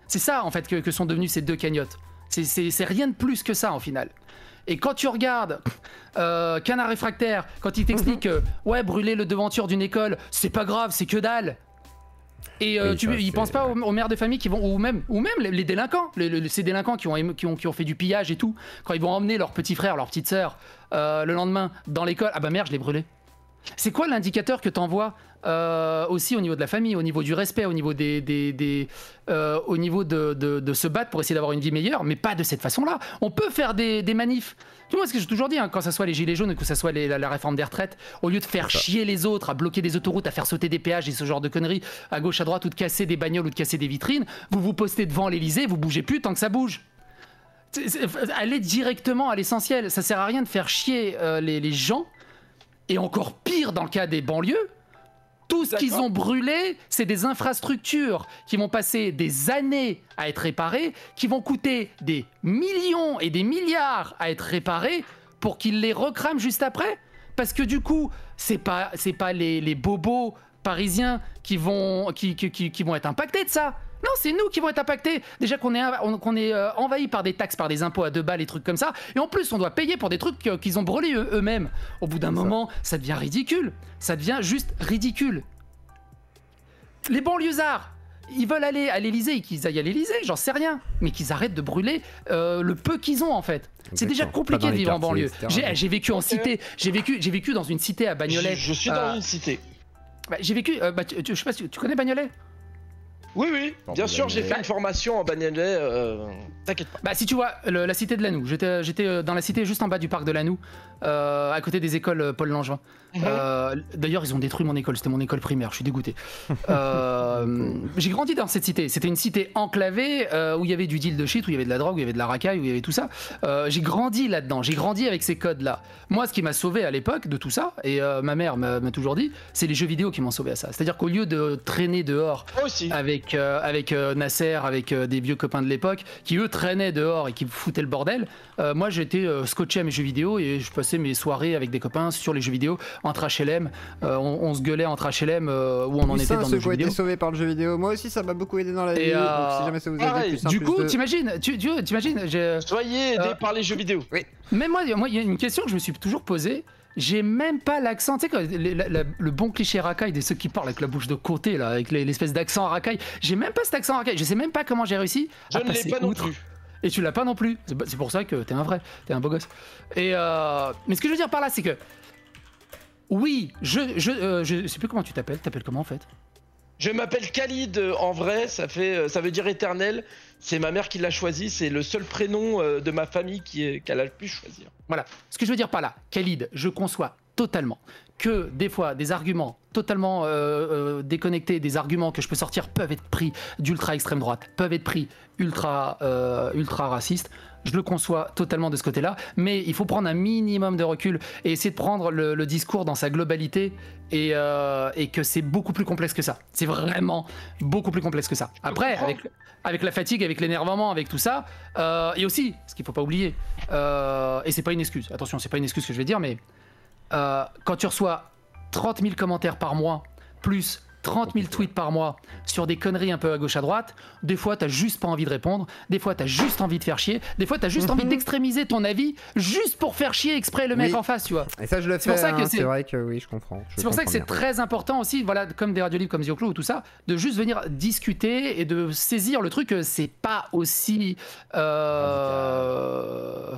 C'est ça, en fait, que sont devenues ces 2 cagnottes. C'est rien de plus que ça, en final. Et quand tu regardes Canard Réfractaire, quand il t'explique ouais, brûler le devanture d'une école, c'est pas grave, c'est que dalle. Et ils pensent pas aux mères de famille qui vont, ou même les délinquants, ces délinquants qui ont fait du pillage et tout, quand ils vont emmener leur petit frère, leur petite sœur le lendemain dans l'école, ah bah merde, je l'ai brûlé. C'est quoi l'indicateur que t'envoies aussi au niveau de la famille, au niveau du respect, au niveau au niveau de se battre pour essayer d'avoir une vie meilleure, mais pas de cette façon-là. On peut faire des manifs. Tu vois ce que j'ai toujours dit, hein, quand ça soit les gilets jaunes ou que ça soit la réforme des retraites, au lieu de faire chier les autres, à bloquer des autoroutes, à faire sauter des péages et ce genre de conneries à gauche à droite, ou de casser des bagnoles ou de casser des vitrines, vous vous postez devant l'Elysée, vous bougez plus tant que ça bouge. Allez directement à l'essentiel. Ça sert à rien de faire chier les gens. Et encore pire dans le cas des banlieues, tout ce qu'ils ont brûlé, c'est des infrastructures qui vont passer des années à être réparées, qui vont coûter des millions et des milliards à être réparées pour qu'ils les recrament juste après. Parce que du coup, c'est pas les bobos parisiens qui vont être impactés de ça. Non, c'est nous qui vont être impactés. Déjà qu'on est envahis par des taxes, par des impôts à 2 balles, des trucs comme ça. Et en plus, on doit payer pour des trucs qu'ils ont brûlés eux-mêmes. Au bout d'un moment, ça devient ridicule. Ça devient juste ridicule. Les banlieusards, ils veulent aller à l'Elysée et qu'ils aillent à l'Elysée, j'en sais rien. Mais qu'ils arrêtent de brûler le peu qu'ils ont en fait. C'est déjà compliqué de vivre en banlieue. J'ai vécu en cité. J'ai vécu dans une cité à Bagnolet.
Je suis dans une cité.
Bah, j'ai vécu. Je sais pas si tu connais Bagnolet.
Oui, bien sûr, j'ai fait une formation en Bagnolet, t'inquiète pas.
Bah si tu vois, la cité de Lannou, j'étais dans la cité juste en bas du parc de Lannou, à côté des écoles Paul Langevin. D'ailleurs, ils ont détruit mon école, c'était mon école primaire, je suis dégoûté. J'ai grandi dans cette cité, c'était une cité enclavée où il y avait du deal de shit, où il y avait de la drogue, où il y avait de la racaille, où il y avait tout ça. J'ai grandi là-dedans, j'ai grandi avec ces codes-là. Moi, ce qui m'a sauvé à l'époque de tout ça, et ma mère m'a toujours dit, c'est les jeux vidéo qui m'ont sauvé à ça. C'est-à-dire qu'au lieu de traîner dehors avec Nasser, avec des vieux copains de l'époque, qui eux traînaient dehors et qui foutaient le bordel, moi j'étais scotché à mes jeux vidéo et je passais mes soirées avec des copains sur les jeux vidéo entre HLM. On se gueulait entre HLM où on en était dans nos jeux vidéo.
Été sauvé par le jeu vidéo. Moi aussi, ça m'a beaucoup aidé dans la vie. Donc, si jamais ça vous aide, plus
du coup, t'imagines,
soyez aidés par les jeux vidéo.
Oui. Mais moi, il y a une question que je me suis toujours posée. J'ai même pas l'accent, tu sais, le bon cliché racaille de ceux qui parlent avec la bouche de côté, là, avec l'espèce d'accent racaille. J'ai même pas cet accent racaille. Je sais même pas comment j'ai réussi à passer outre. Je ne l'ai pas non plus. Et tu l'as pas non plus. C'est pour ça que t'es un vrai, t'es un beau gosse. Mais ce que je veux dire par là, c'est que oui, je sais plus comment tu t'appelles. T'appelles comment en fait?
Je m'appelle Khalid en vrai, ça veut dire éternel. C'est ma mère qui l'a choisi, c'est le seul prénom de ma famille qu'elle a pu choisir.
Voilà, ce que je veux dire par là, Khalid, je conçois totalement que des fois des arguments totalement déconnectés, des arguments que je peux sortir peuvent être pris d'ultra extrême droite, peuvent être pris ultra racistes. Je le conçois totalement de ce côté-là, mais il faut prendre un minimum de recul et essayer de prendre le discours dans sa globalité et que c'est beaucoup plus complexe que ça. C'est vraiment beaucoup plus complexe que ça. Après, avec la fatigue, avec l'énervement, avec tout ça, et aussi, ce qu'il ne faut pas oublier, et c'est pas une excuse, attention, c'est pas une excuse que je vais dire, mais quand tu reçois 30 000 commentaires par mois, plus 30 000 tweets par mois sur des conneries un peu à gauche à droite, des fois t'as juste pas envie de répondre, des fois t'as juste envie de faire chier, des fois t'as juste envie d'extrémiser ton avis juste pour faire chier exprès le mec en face, tu vois.
Et ça je le fais, c'est vrai que oui, je comprends.
C'est pour ça que c'est très important aussi, voilà, comme des radios libres comme Zioclo ou tout ça, de juste venir discuter et de saisir le truc que c'est pas aussi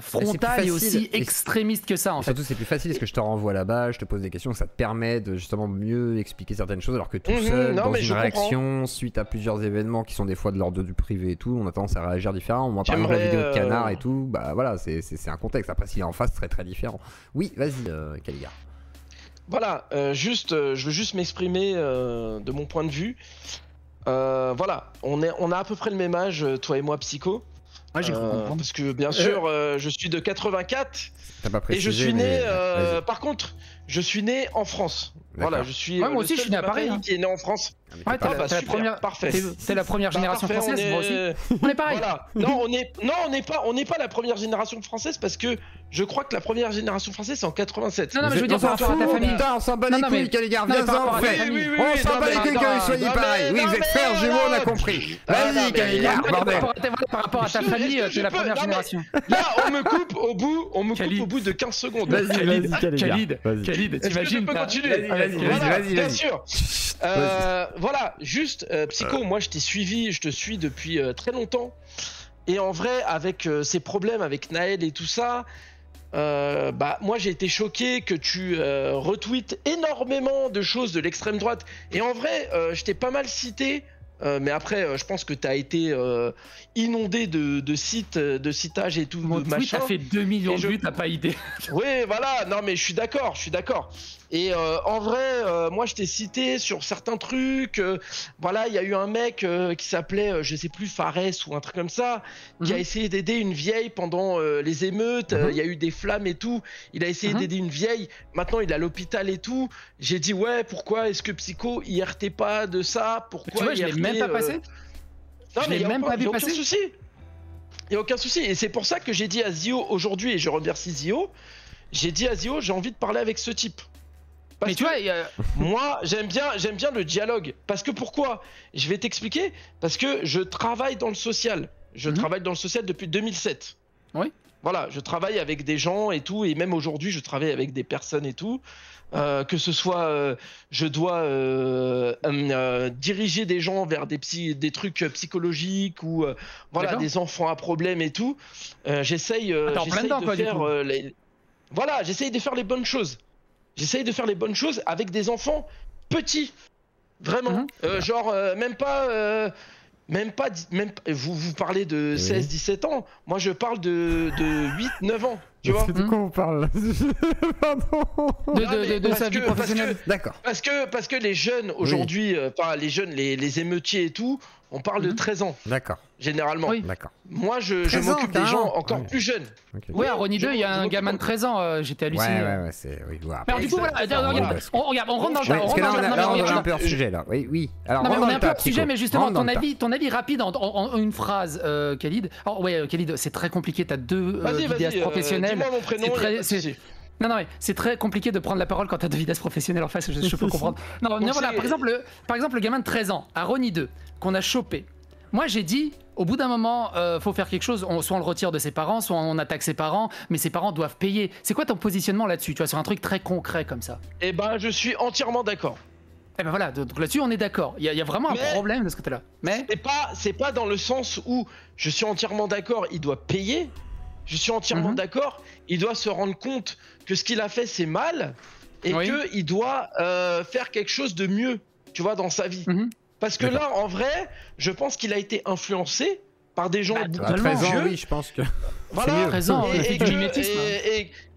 frontal et aussi extrémiste que ça en fait.
Surtout c'est plus facile parce que je te renvoie là-bas, je te pose des questions, ça te permet de justement mieux expliquer certaines choses alors que tout seul, dans une réaction suite à plusieurs événements qui sont des fois de l'ordre du privé et tout, on a tendance à réagir différemment. Moi par exemple la vidéo de Canard et tout, bah voilà, c'est un contexte. Après s'il est en face, c'est très différent. Oui, vas-y Kaligar.
Voilà, je veux juste m'exprimer de mon point de vue. Voilà, on a à peu près le même âge, toi et moi, Psycho.
Ouais, j'ai cru comprendre.
Parce que bien sûr, je suis de 84
T'as pas
et
précisé,
je suis né.
mais vas-y.
Par contre, je suis né en France.
D'accord.
Voilà, je suis
Ouais, moi
le
aussi, je
seul
suis né
de
à
ma
Paris,
famille
hein.
qui est né en France.
Ouais,
Ah, bah,
t'es la
super,
première,
parfait.
t'es la première
Bah,
génération
parfait,
française, moi aussi. On est pareil.
Voilà. Non, on n'est pas la première génération française parce que je crois que la première génération française c'est en 87.
Non, non, mais je veux dire
On
par
s'en
rapport à ta
fout,
famille.
putain, on s'en bat
Non,
les
non,
couilles,
mais-
Caligard,
non, mais par
viens-en,
rapport à ta
frère.
famille.
On s'en
non,
bat les
mais-
couilles que vous soyez
non,
pareil. Oui,
non,
vous êtes
mais
frères jumeaux, on a
non.
compris.
Ah, non,
Vas-y,
mais-
Caligard,
Par
bordel.
rapport à ta famille,
Est-ce que
t'es la
je peux-
première
non, mais-
génération.
Là, on me coupe au
Khalid.
bout de 15 secondes.
Vas-y, vas-y, Caligard.
Khalid,
Vas-y.
Est-ce que je
t'imagines
peux
t'as-
continuer
Vas-y,
Voilà,
vas-y,
bien
vas-y.
sûr. Voilà, juste Psycho, moi je t'ai suivi, je te suis depuis très longtemps. Et en vrai, avec ces problèmes avec Naël et tout ça, bah moi j'ai été choqué que tu retweets énormément de choses de l'extrême droite. Et en vrai, je t'ai pas mal cité. Mais après, je pense que tu as été inondé de sites, de citages et tout,
Mon
de
tweet
machin.
a fait 2 millions
Et
de
je-
vues, t'as pas idée.
Oui, voilà, non mais je suis d'accord. Et en vrai, moi je t'ai cité sur certains trucs. Voilà, il y a eu un mec qui s'appelait, je sais plus, Fares ou un truc comme ça, qui a essayé d'aider une vieille pendant les émeutes. Il y a eu des flammes et tout. Il a essayé d'aider une vieille. Maintenant, il est à l'hôpital et tout. J'ai dit, ouais, pourquoi est-ce que Psycho, il RT pas de ça? Pourquoi
Tu vois, je l'ai
IRT,
même pas passé.
Non,
Je
mais
l'ai
y a
même
aucun-
pas vu
y a aucun
passer.
souci. Il n'y a aucun souci. Et c'est pour ça que j'ai dit à Zio aujourd'hui, et je remercie Zio, j'ai dit à Zio, j'ai envie de parler avec ce type. Parce
Mais tu
que
vois,
moi, j'aime bien le dialogue. Parce que pourquoi? Je vais t'expliquer. Parce que je travaille dans le social. Je travaille dans le social depuis 2007.
Oui.
Voilà, je travaille avec des gens et tout. Et même aujourd'hui, je travaille avec des personnes et tout. Que ce soit, je dois diriger des gens vers des trucs psychologiques ou voilà,
D'accord.
des enfants à problème et tout. J'essaye
t'es en plein dedans,
de
quoi, du
faire
coup.
voilà, j'essaye de faire les bonnes choses. J'essaye de faire les bonnes choses avec des enfants petits, vraiment. Genre vous parlez de
Oui.
16-17 ans. Moi, je parle de 8-9 ans. Tu vois?
De quoi on parle? Pardon.
de
parce
sa vie
que-
professionnelle.
D'accord.
Parce que les jeunes aujourd'hui, enfin les jeunes, les émeutiers et tout, on parle de 13 ans
D'accord.
généralement.
Oui.
D'accord.
Moi, je
13 ans,
m'occupe des gens
carrément.
encore
Ouais.
plus jeunes.
Ok.
Ouais, à Ronnie
je
2, il y a
m'occupe
un gamin de 13 ans, j'étais halluciné.
Ouais, c'est. Oui, ouais,
Mais
après,
alors, du coup, voilà,
Exactement.
regarde, on rentre dans le
Ouais, parce que là, on a un
regarde,
peu hors sujet, là. Oui. Alors,
Non mais on
rentre
est
dans
un peu
le
hors
tas,
sujet,
Psycho.
mais justement
Rentre dans le
ton avis rapide en une phrase, Khalid. Alors ouais, Khalid, c'est très compliqué. T'as deux
Vas-y,
vidéastes professionnels.
dis-moi mon prénom.
C'est
y a
très-
pas de
c'est-
souci.
Non, mais c'est très compliqué de prendre la parole quand t'as deux vidéastes professionnels en face. Je peux comprendre. Non,
Donc
voilà.
c'est-
Par exemple, le gamin de 13 ans à Ronnie 2 qu'on a chopé. Moi, j'ai dit. Au bout d'un moment, faut faire quelque chose. Soit on le retire de ses parents, soit on attaque ses parents, mais ses parents doivent payer. C'est quoi ton positionnement là-dessus, tu vois, sur un truc très concret comme ça?
Eh ben, je suis entièrement d'accord.
Eh ben voilà, donc là-dessus on est d'accord. Il y a vraiment un
Mais-
problème de ce côté-là. Mais
C'est pas dans le sens où je suis entièrement d'accord, il doit payer. Je suis entièrement d'accord, il doit se rendre compte que ce qu'il a fait c'est mal et
Oui.
qu'il doit faire quelque chose de mieux, tu vois, dans sa vie. Parce que
D'accord.
là, en vrai, je pense qu'il a été influencé par des gens beaucoup
À
plus
13 ans,
vieux.
oui, je pense que.
Voilà,
mieux.
13 ans,
et,
c'est
et
du
que-
mimétisme.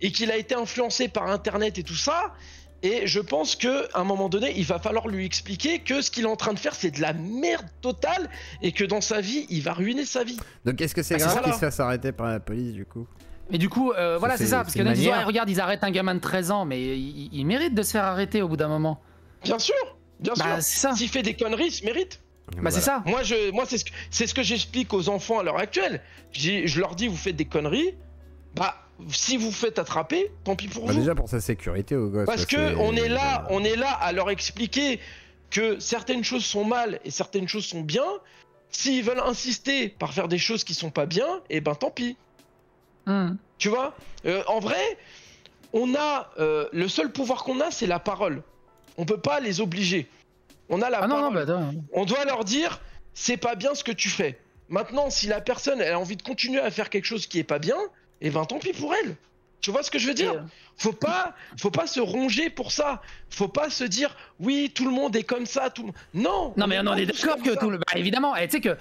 et qu'il a été influencé par Internet et tout ça. Et je pense que à un moment donné, il va falloir lui expliquer que ce qu'il est en train de faire, c'est de la merde totale et que dans sa vie, il va ruiner sa vie.
Donc, est-ce que c'est
Bah, c'est
grave
ça,
qu'il
là.
se fasse arrêter par la police, du coup?
Et du coup, voilà, c'est ça. Parce
c'est
qu'il y en a qui
une
disent,
manière.
ouais, regarde, ils arrêtent un gamin de 13 ans, mais il mérite de se faire arrêter au bout d'un moment.
Bien sûr, bien
Bah,
sûr.
c'est ça.
S'il fait des conneries, il se mérite.
Bah, c'est ça.
Moi, c'est ce que j'explique aux enfants à l'heure actuelle. Je leur dis, vous faites des conneries. Bah, si vous faites attraper, tant pis pour
Bah,
vous.
déjà pour sa sécurité aux gosses.
Parce
ça,
que
c'est-
on est là à leur expliquer que certaines choses sont mal et certaines choses sont bien. S'ils veulent insister par faire des choses qui sont pas bien, et ben tant pis. Tu vois, en vrai, on a le seul pouvoir qu'on a, c'est la parole. On peut pas les obliger. On a la
Ah non,
parole.
non, bah attends.
On doit leur dire, c'est pas bien ce que tu fais. Maintenant, si la personne elle a envie de continuer à faire quelque chose qui est pas bien, et ben tant pis pour elle. Tu vois ce que je veux dire? Faut pas se ronger pour ça. Faut pas se dire, oui, tout le monde est comme ça. Non.
Non, mais on est
pas tous
d'accord
comme
que
ça.
tout le. Bah, évidemment, tu sais que.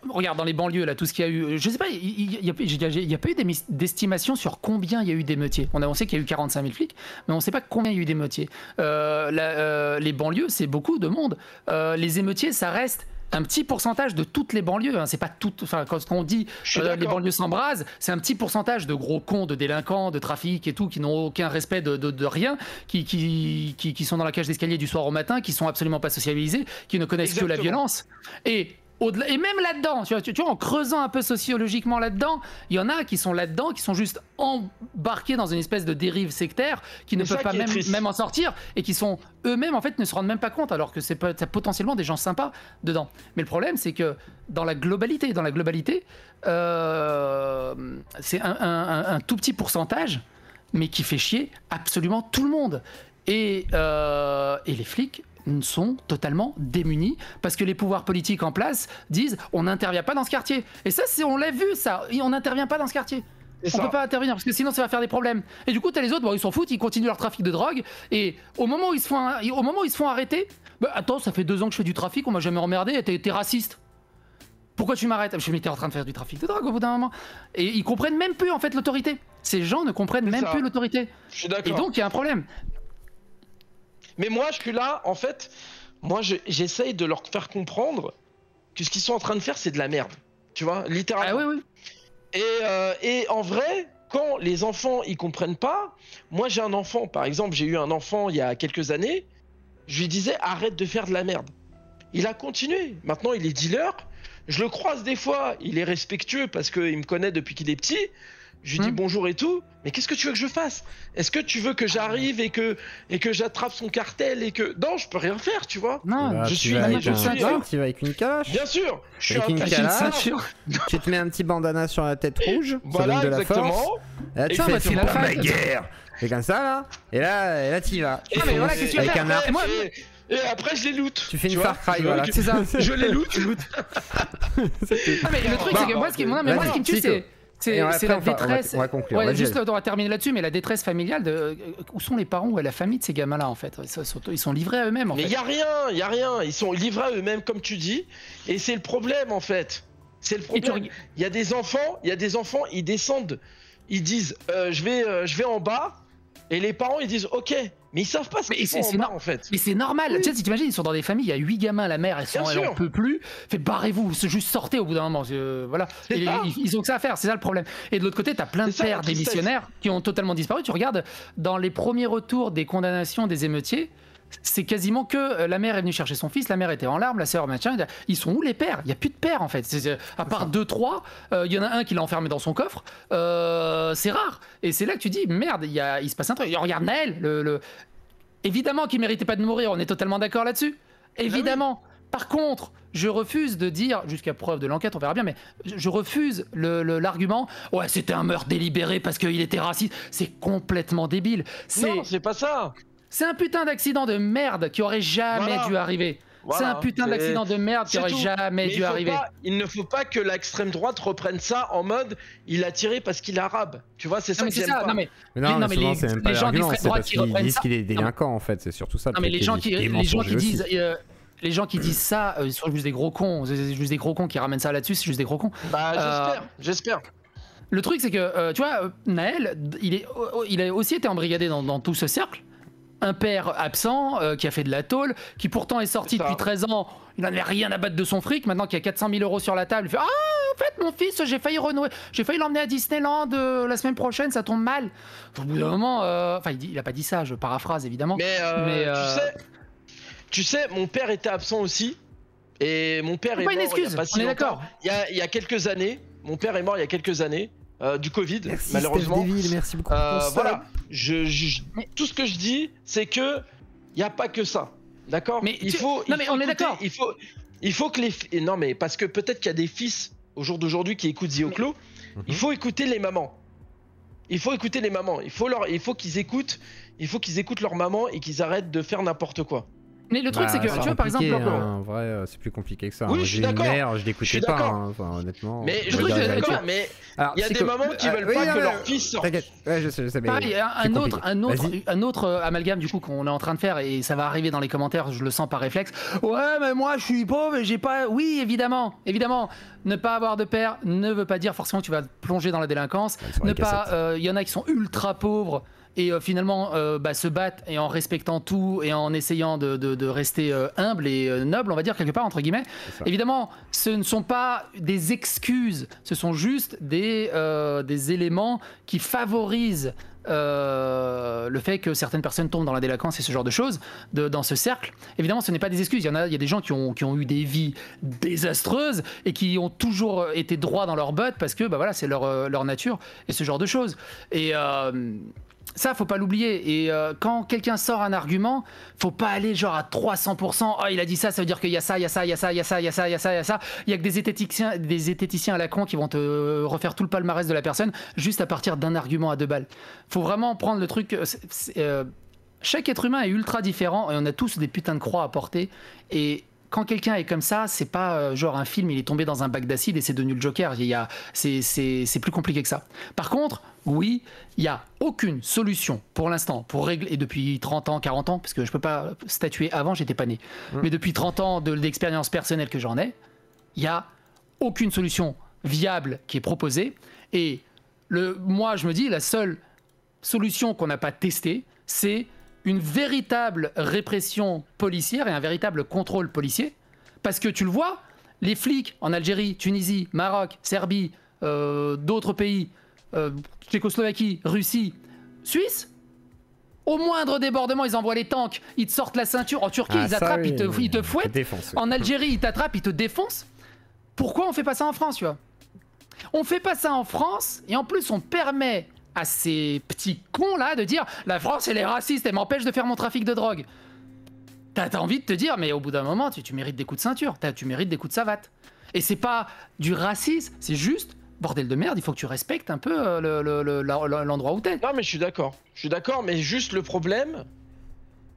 Regarde, dans les banlieues, là, tout ce qu'il y a eu. Je sais pas, il y a pas eu d'estimation sur combien il y a eu d'émeutiers. On sait qu'il y a eu 45 000 flics, mais on sait pas combien il y a eu d'émeutiers. Les banlieues, c'est beaucoup de monde. Les émeutiers, ça reste un petit pourcentage de toutes les banlieues. Hein. C'est pas toutes. Enfin, quand on dit les banlieues s'embrasent, c'est un petit pourcentage de gros cons, de délinquants, de trafic et tout, qui n'ont aucun respect de rien, qui sont dans la cage d'escalier du soir au matin, qui sont absolument pas socialisés, qui ne connaissent que la violence. Et même là-dedans, tu vois, en creusant un peu sociologiquement là-dedans, il y en a qui sont là-dedans, qui sont juste embarqués dans une espèce de dérive sectaire, qui ne peuvent pas même en sortir, et qui sont eux-mêmes, en fait, ne se rendent même pas compte, alors que c'est potentiellement des gens sympas dedans. Mais le problème, c'est que dans la globalité, c'est un tout petit pourcentage, mais qui fait chier absolument tout le monde. Et les flics sont totalement démunis parce que les pouvoirs politiques en place disent on n'intervient pas dans ce quartier. Et ça, on l'a vu, ça. On n'intervient pas dans ce quartier. On peut pas intervenir parce que sinon ça va faire des problèmes. Et du coup, t'as les autres, bon, ils s'en foutent, ils continuent leur trafic de drogue. Et au moment où ils se font arrêter, bah, attends, ça fait 2 ans que je fais du trafic, on m'a jamais emmerdé, t'es raciste. Pourquoi tu m'arrêtes? Je me t'es en train de faire du trafic de drogue au bout d'un moment. Et ils comprennent même plus en fait l'autorité. Ces gens ne comprennent même plus l'autorité.
Je suis d'accord.
Et donc il y a un problème.
Mais moi, je suis là, en fait, j'essaye de leur faire comprendre que ce qu'ils sont en train de faire, c'est de la merde. Tu vois, littéralement.
Ah oui, oui.
Et en vrai, quand les enfants, ils comprennent pas, moi j'ai un enfant, par exemple, j'ai eu un enfant il y a quelques années, je lui disais arrête de faire de la merde. Il a continué. Maintenant, il est dealer. Je le croise des fois, il est respectueux parce qu'il me connaît depuis qu'il est petit. Je lui dis bonjour et tout, mais qu'est-ce que tu veux que je fasse? Est-ce que tu veux que j'arrive et que j'attrape son cartel et que... Non, je peux rien faire, tu vois.
Non, tu vas avec une calache.
Bien sûr, je suis
avec une calache, tu te mets un petit bandana sur la tête rouge,
voilà,
ça donne de la force.
Et
tu fais c'est pour la guerre. C'est comme ça, là, et là t'y vas.
Avec un arc. Et après je les loot.
Tu fais une Far Cry, voilà, c'est ça.
Je les loot.
Ah mais le truc c'est que moi ce qui me tue c'est la détresse.
On va conclure.
Ouais, juste, on va terminer là-dessus, mais la détresse familiale où sont les parents, où est la famille de ces gamins-là en fait? Ils sont livrés à eux-mêmes.
Mais il y a rien. Ils sont livrés à eux-mêmes comme tu dis, et c'est le problème en fait. C'est le problème. Il y a des enfants, ils descendent, ils disent je vais en bas, et les parents ils disent ok. Mais ils savent pas ce qu'ils font en bas, en fait.
Mais c'est normal. Tu sais, si t'imagines, ils sont dans des familles, il y a 8 gamins, la mère, elle en peut plus. Fait barrez-vous, juste sortez au bout d'un moment. Voilà. Ils ont que ça à faire, c'est ça le problème. Et de l'autre côté, t'as plein de pères démissionnaires qui ont totalement disparu. Tu regardes dans les premiers retours des condamnations des émeutiers, c'est quasiment que la mère est venue chercher son fils, la mère était en larmes, la sœur machin. Ils sont où les pères? Il n'y a plus de pères en fait. À part 2-3, il y en a un qui l'a enfermé dans son coffre. C'est rare. Et c'est là que tu dis merde, il se passe un truc. Regarde Naël, évidemment qu'il méritait pas de mourir, on est totalement d'accord là-dessus. Évidemment. Par contre, je refuse de dire, jusqu'à preuve de l'enquête, on verra bien, mais je refuse l'argument « Ouais, c'était un meurtre délibéré parce qu'il était raciste ». C'est complètement débile.
Non, c'est pas ça.
C'est un putain d'accident de merde qui aurait jamais dû arriver. Voilà, c'est un putain d'accident de merde qui aurait jamais dû arriver.
Il ne faut pas que l'extrême droite reprenne ça en mode il a tiré parce qu'il est arabe. Tu vois, c'est ça que j'aime pas.
Non, mais c'est même pas l'argument, c'est parce qu'ils disent qu'il est délinquant en fait. C'est surtout ça.
Non, mais les gens qui disent ça, ils sont juste des gros cons. C'est juste des gros cons qui ramènent ça là-dessus, c'est juste des gros cons.
Bah, j'espère.
Le truc, c'est que, tu vois, Naël, il a aussi été embrigadé dans tout ce cercle. Un père absent qui a fait de la tôle, qui pourtant est sorti depuis 13 ans, il n'en avait rien à battre de son fric, maintenant qu'il y a 400 000 € sur la table, il fait « Ah, en fait, mon fils, j'ai failli l'emmener à Disneyland la semaine prochaine, ça tombe mal. » Au bout d'un moment, enfin, il a pas dit ça, je paraphrase évidemment.
Mais tu sais, mon père était absent aussi, et mon père est mort
une excuse,
on est d'accord. Il y a quelques années, mon père est mort il y a quelques années, du Covid,
merci,
malheureusement.
Merci beaucoup.
Voilà. Tout ce que je dis, c'est que il y a pas que ça, d'accord? Mais
on est d'accord.
Il faut que les non mais parce que peut-être qu'il y a des fils au jour d'aujourd'hui qui écoutent The Oclo, il faut écouter les mamans. Il faut qu'ils écoutent leur maman et qu'ils arrêtent de faire n'importe quoi.
Mais le truc, c'est que, tu vois, par exemple...
En vrai, c'est plus compliqué que ça.
Oui,
j'ai une mère, je l'écoutais pas, honnêtement.
Mais je suis d'accord, mais il y a des mamans qui veulent pas que leur fils sorte.
T'inquiète, ouais, je sais, mais...
Pareil, un autre amalgame, du coup, qu'on est en train de faire, et ça va arriver dans les commentaires, je le sens par réflexe. Ouais, mais moi, je suis pauvre et j'ai pas... Oui, évidemment. Ne pas avoir de père ne veut pas dire forcément que tu vas te plonger dans la délinquance. Il y en a qui sont ultra pauvres, et finalement se battent et en respectant tout et en essayant de rester humble et noble, on va dire quelque part entre guillemets. Évidemment, ce ne sont pas des excuses, ce sont juste des éléments qui favorisent le fait que certaines personnes tombent dans la délinquance et ce genre de choses dans ce cercle. Évidemment, ce n'est pas des excuses. Il y a des gens qui ont eu des vies désastreuses et qui ont toujours été droits dans leur botte parce que voilà, c'est leur nature et ce genre de choses. Et ça, faut pas l'oublier. Et quand quelqu'un sort un argument, faut pas aller genre à 300%. Oh, il a dit ça, ça veut dire qu'il y a ça, il y a ça, il y a ça, il y a ça, il y a ça, il y a ça, il y a ça. Il y a que des zététiciens à la con qui vont te refaire tout le palmarès de la personne juste à partir d'un argument à 2 balles. Faut vraiment prendre le truc. Chaque être humain est ultra différent et on a tous des putains de croix à porter. Et quand quelqu'un est comme ça, c'est pas genre un film, il est tombé dans un bac d'acide et c'est devenu le Joker. C'est plus compliqué que ça. Par contre, oui, il n'y a aucune solution pour l'instant pour régler, et depuis 30 ans, 40 ans, parce que je peux pas statuer avant, j'étais pas né, mais depuis 30 ans d'expérience personnelle que j'en ai, il n'y a aucune solution viable qui est proposée. Et moi, je me dis, la seule solution qu'on n'a pas testée, c'est une véritable répression policière et un véritable contrôle policier. Parce que tu le vois, les flics en Algérie, Tunisie, Maroc, Serbie, d'autres pays, Tchécoslovaquie, Russie, Suisse, au moindre débordement, ils envoient les tanks, ils te sortent la ceinture. En Turquie, ils attrapent, ils te fouettent.
Défense,
En Algérie, ils t'attrapent, ils te défoncent. Pourquoi on fait pas ça en France, tu vois? On fait pas ça en France, et en plus, on permet à ces petits cons là de dire la France elle est raciste, elle m'empêche de faire mon trafic de drogue. T'as envie de te dire, mais au bout d'un moment, tu mérites des coups de ceinture, tu mérites des coups de savate. Et c'est pas du racisme, c'est juste, bordel de merde, il faut que tu respectes un peu l'endroit où t'es.
Non, mais je suis d'accord, mais juste le problème,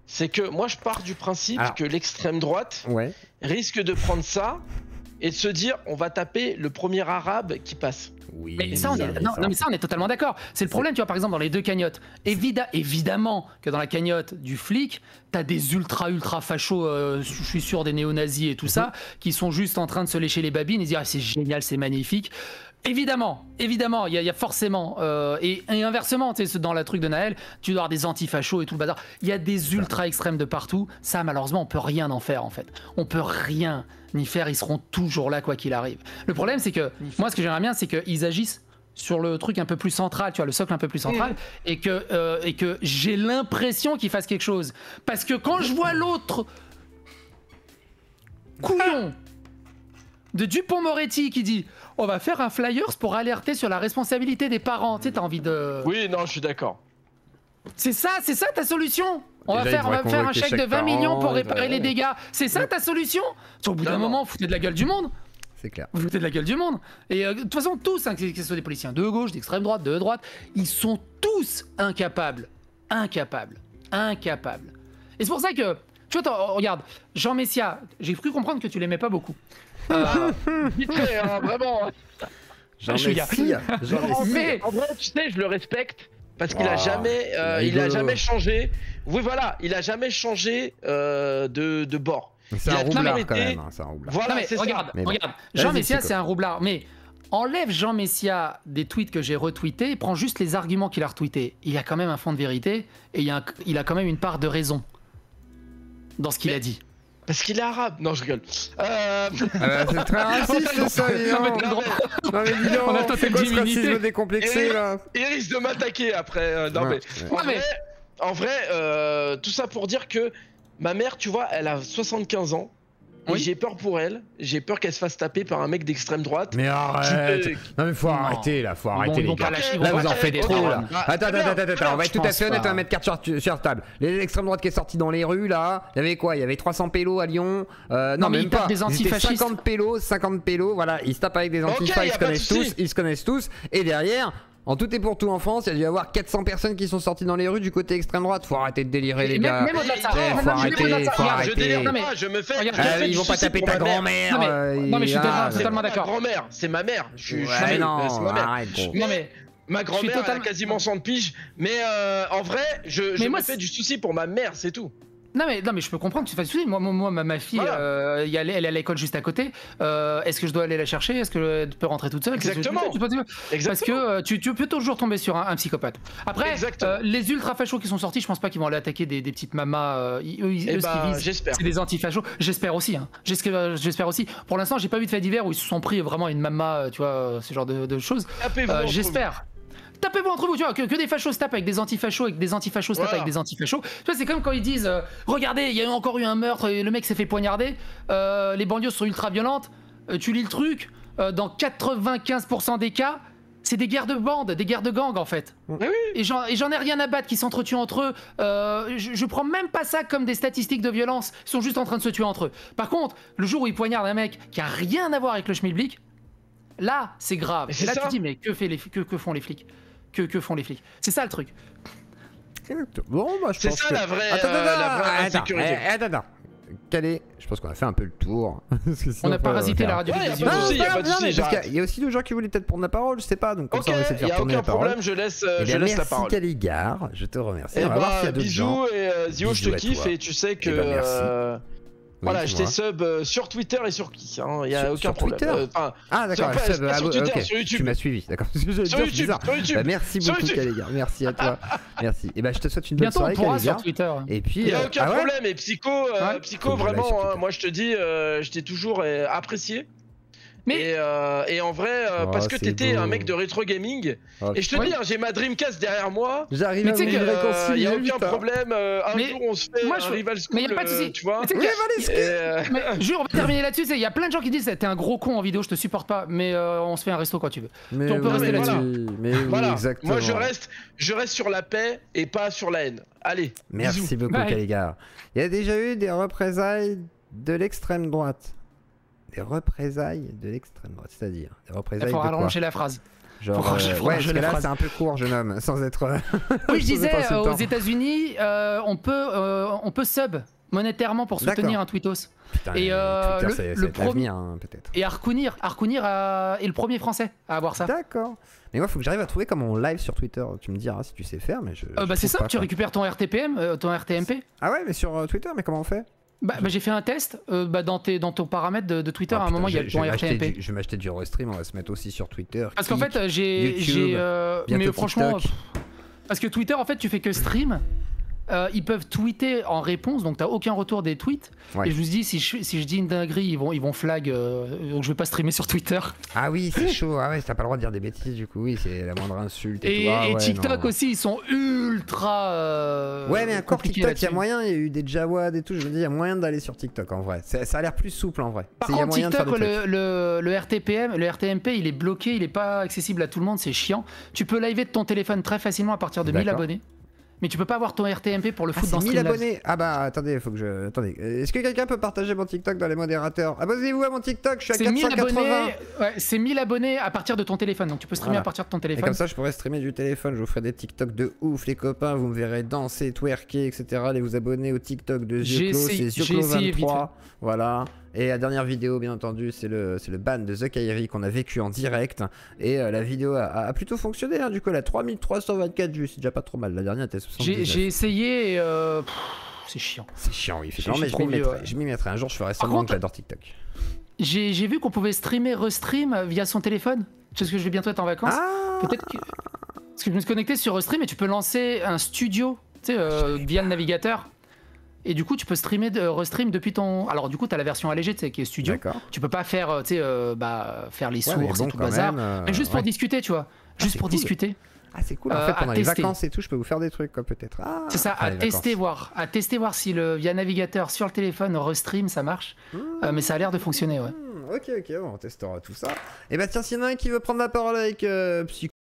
c'est que moi je pars du principe que l'extrême droite risque de prendre ça et de se dire on va taper le premier arabe qui passe.
Oui,
mais ça, on est totalement d'accord. C'est le problème, tu vois, par exemple, dans les 2 cagnottes. Évidemment que dans la cagnotte du flic, t'as des ultra fachos, je suis sûr, des néo-nazis et tout ça, qui sont juste en train de se lécher les babines et dire ah, c'est génial, c'est magnifique. Évidemment, il y a forcément, et inversement, tu sais, dans la truc de Naël, tu dois avoir des anti-fachos et tout le bazar. Il y a des ultra extrêmes de partout. Ça, malheureusement, on peut rien en faire en fait. On peut rien ni faire. Ils seront toujours là quoi qu'il arrive. Le problème, c'est que moi, ce que j'aimerais bien, c'est qu'ils agissent sur le truc un peu plus central, tu vois, le socle un peu plus central, et que j'ai l'impression qu'ils fassent quelque chose. Parce que quand je vois l'autre couillon de Dupond-Moretti qui dit on va faire un flyers pour alerter sur la responsabilité des parents. Tu sais, t'as envie de...
Oui, non, je suis d'accord.
C'est ça ta solution. On va faire un chèque de 20 millions pour réparer les dégâts. C'est ça ta solution. Au bout d'un moment, vous foutez de la gueule du monde.
C'est clair.
Vous foutez de la gueule du monde. Et de toute façon, tous, que ce soit des policiers de gauche, d'extrême droite, de droite, ils sont tous incapables. Et c'est pour ça que, tu vois, regarde, Jean Messia, j'ai cru comprendre que tu l'aimais pas beaucoup.
Vite fait, hein, vraiment.
Mais
en vrai, tu sais, je le respecte parce qu'il a jamais changé. Oui, voilà, il a jamais changé de bord.
C'est un roublard quand même. C'est un roublard.
Voilà,
non, mais regarde, Jean Messia, c'est un roublard. Mais enlève Jean Messia des tweets que j'ai retweetés et prends juste les arguments qu'il a retweetés. Il y a quand même un fond de vérité et il a quand même une part de raison dans ce qu'il a dit.
Parce qu'il est arabe. Non, je rigole.
c'est très raciste ça, non mais dis donc,
on a
c'est quoi ce racisme décomplexé là?
Il risque de m'attaquer après. En vrai, tout ça pour dire que ma mère, tu vois, elle a 75 ans. Oui. J'ai peur pour elle. J'ai peur qu'elle se fasse taper par un mec d'extrême droite.
Mais arrête. Non mais faut arrêter là, faut arrêter les gars. Là vous en faites trop là. Attends, on va être tout à fait honnête, on va mettre carte sur table. L'extrême droite qui est sortie dans les rues là, il y avait quoi? Il y avait 300 pélos à Lyon. Non même pas.
Des antifascistes.
50 pélos, voilà, ils se tapent avec des antifascistes, ils se connaissent tous. Et derrière, en tout et pour tout en France, il y a dû y avoir 400 personnes qui sont sorties dans les rues du côté extrême droite. Faut arrêter de délirer les gars.
Même au-delà de ça.
Faut arrêter.
Je délire pas, je me fais.
Ils vont pas taper ta grand-mère.
Non mais je suis totalement d'accord.
Ma grand-mère, c'est ma mère.
Non, arrête gros.
Non mais
ma grand-mère a quasiment 100 piges. Mais en vrai, je me fais du souci pour ma mère, c'est tout.
Non mais je peux comprendre que tu fasses souci. Moi ma fille,
Voilà.
elle est à l'école juste à côté. Est-ce que je dois aller la chercher? Est-ce qu'elle peut rentrer toute seule?
Exactement.
Parce que tu peux toujours tomber sur un psychopathe. Après, les ultra fachos qui sont sortis, je pense pas qu'ils vont aller attaquer des petites mamas.
J'espère.
C'est des anti-fachos. J'espère aussi. Hein. J'espère aussi. Pour l'instant, j'ai pas vu de fait divers où ils se sont pris vraiment une mama, tu vois, ce genre de choses. J'espère. Tapez-vous entre vous, tu vois, que des fachos se tapent avec des antifachos et que des antifachos se tapent avec des antifachos. Tu vois, c'est comme quand ils disent regardez, il y a encore eu un meurtre, et le mec s'est fait poignarder, les banlieues sont ultra violentes. Tu lis le truc, dans 95% des cas, c'est des guerres de bandes, des guerres de gangs en fait.
Oui.
Et j'en ai rien à battre qui s'entretuent entre eux. Je prends même pas ça comme des statistiques de violence, ils sont juste en train de se tuer entre eux. Par contre, le jour où ils poignardent un mec qui a rien à voir avec le schmilblick, là c'est grave. Et là tu te dis mais que font les flics? Que font les flics? C'est ça le truc.
Bon, bah, je
C'est
pense
ça
que...
la vraie insécurité.
Attends. Calé, je pense qu'on a fait un peu le tour.
On a parasité la radio des
Il
y a aussi des gens qui voulaient peut-être prendre la parole, je sais pas. Donc, comme ça, on essaie de faire tourner la parole.
Problème, je laisse la parole.
Merci Caligard, je te remercie.
Et
on va voir s'il y a d'autres gens.
Bisous et Zio, je te kiffe et tu sais que.
Merci.
Voilà, je t'ai sub sur Twitter et sur qui, hein, y a aucun problème.
Ah d'accord,
sur Twitter, sur YouTube.
Tu m'as suivi, d'accord.
Sur YouTube.
Bah, merci beaucoup Caligard, merci à toi. Merci. Et bah je te souhaite une bonne soirée Caligard.
Sur Twitter.
Et puis
il y a aucun problème et Psycho vraiment moi je te dis je t'ai toujours apprécié. Mais et en vrai, parce que t'étais un mec de rétro gaming, et je te dis, hein, j'ai ma Dreamcast derrière moi.
J'arrive à me réconcilier.
Y a aucun problème. Un jour, on se fait un Rival School.
Mais y a pas de souci.
Tu vois.
Mais jure, on va terminer là-dessus. Il y a plein de gens qui disent, t'es un gros con en vidéo, je te supporte pas. Mais on se fait un resto quand tu veux.
Mais
on peut rester là-dessus.
Voilà.
Exactement.
Moi, je reste sur la paix et pas sur la haine. Allez.
Merci beaucoup, Caligard. Il y a déjà eu des représailles de l'extrême droite. Des représailles de l'extrême droite, c'est-à-dire des représailles.
Il faut rallonger la phrase.
Genre, ouais, parce que là c'est un peu court, jeune homme, sans être.
Oui, je disais, aux États-Unis, on peut sub monétairement pour soutenir un tweetos.
Putain, et le premier, peut-être.
Et Harkounir est le premier français à avoir ça.
D'accord. Mais moi, il faut que j'arrive à trouver comment on live sur Twitter. Tu me diras si tu sais faire, mais je.
Bah c'est simple, tu récupères ton RTPM, ton RTMP.
Ah ouais, mais sur Twitter, mais comment on fait?
Bah j'ai fait un test dans ton paramètre de Twitter. À un moment, il y a ton RTMP.
Je vais m'acheter du Restream, on va se mettre aussi sur Twitter.
Parce qu'en fait, mais franchement, parce que Twitter, en fait, tu fais que stream. Ils peuvent tweeter en réponse, donc t'as aucun retour des tweets. Et je me dis, si je dis une dinguerie, ils vont flag, donc je vais pas streamer sur Twitter.
Ah oui, c'est chaud. Ah ouais, t'as pas le droit de dire des bêtises, du coup, oui, c'est la moindre insulte. Et
TikTok aussi, ils sont ultra.
Ouais, mais encore TikTok, il y a moyen, il y a eu des Jawad et tout. Je me dis, il y a moyen d'aller sur TikTok en vrai. Ça a l'air plus souple en vrai.
Par contre, TikTok, le RTPM, le RTMP, il est bloqué, il est pas accessible à tout le monde, c'est chiant. Tu peux liver de ton téléphone très facilement à partir de 1000 abonnés. Mais tu peux pas avoir ton RTMP pour le foot dans
1000 abonnés. Ah bah attendez, faut que je. Attendez. Est-ce que quelqu'un peut partager mon TikTok dans les modérateurs? Abonnez-vous à mon TikTok, je suis à 480.
C'est 1000 abonnés à partir de ton téléphone, donc tu peux streamer à partir de ton téléphone.
Et comme ça, je pourrais streamer du téléphone. Je vous ferai des TikTok de ouf, les copains. Vous me verrez danser, twerker, etc. Allez vous abonner au TikTok de Zioclo, c'est Zioclo23. Voilà. Et la dernière vidéo, bien entendu, c'est le ban de The Kairi qu'on a vécu en direct. Et la vidéo a plutôt fonctionné. Hein, du coup, elle a 3324 vues. C'est déjà pas trop mal. La dernière était 79.
J'ai essayé et c'est chiant.
C'est chiant, oui. Mais je m'y mettrai. Un jour, je ferai semblant que j'adore TikTok.
J'ai vu qu'on pouvait streamer, restream via son téléphone. Parce que je vais bientôt être en vacances. Peut-être que. Parce que je me suis connecté sur Restream et tu peux lancer un studio, tu sais, via le navigateur. Et du coup, tu peux streamer Restream depuis ton. Alors, du coup, tu as la version allégée, tu sais, qui est studio. Tu peux pas faire, tu sais, faire les sources et tout bazar. Mais juste pour discuter, tu vois. Juste pour discuter.
Ah, c'est cool. En fait, pendant les vacances et tout, je peux vous faire des trucs, quoi, peut-être.
C'est ça, à tester voir si via navigateur sur le téléphone, Restream, ça marche. Mais ça a l'air de fonctionner, ouais.
Ok, bon, on testera tout ça. Et bah, tiens, s'il y en a un qui veut prendre la parole avec Psycho.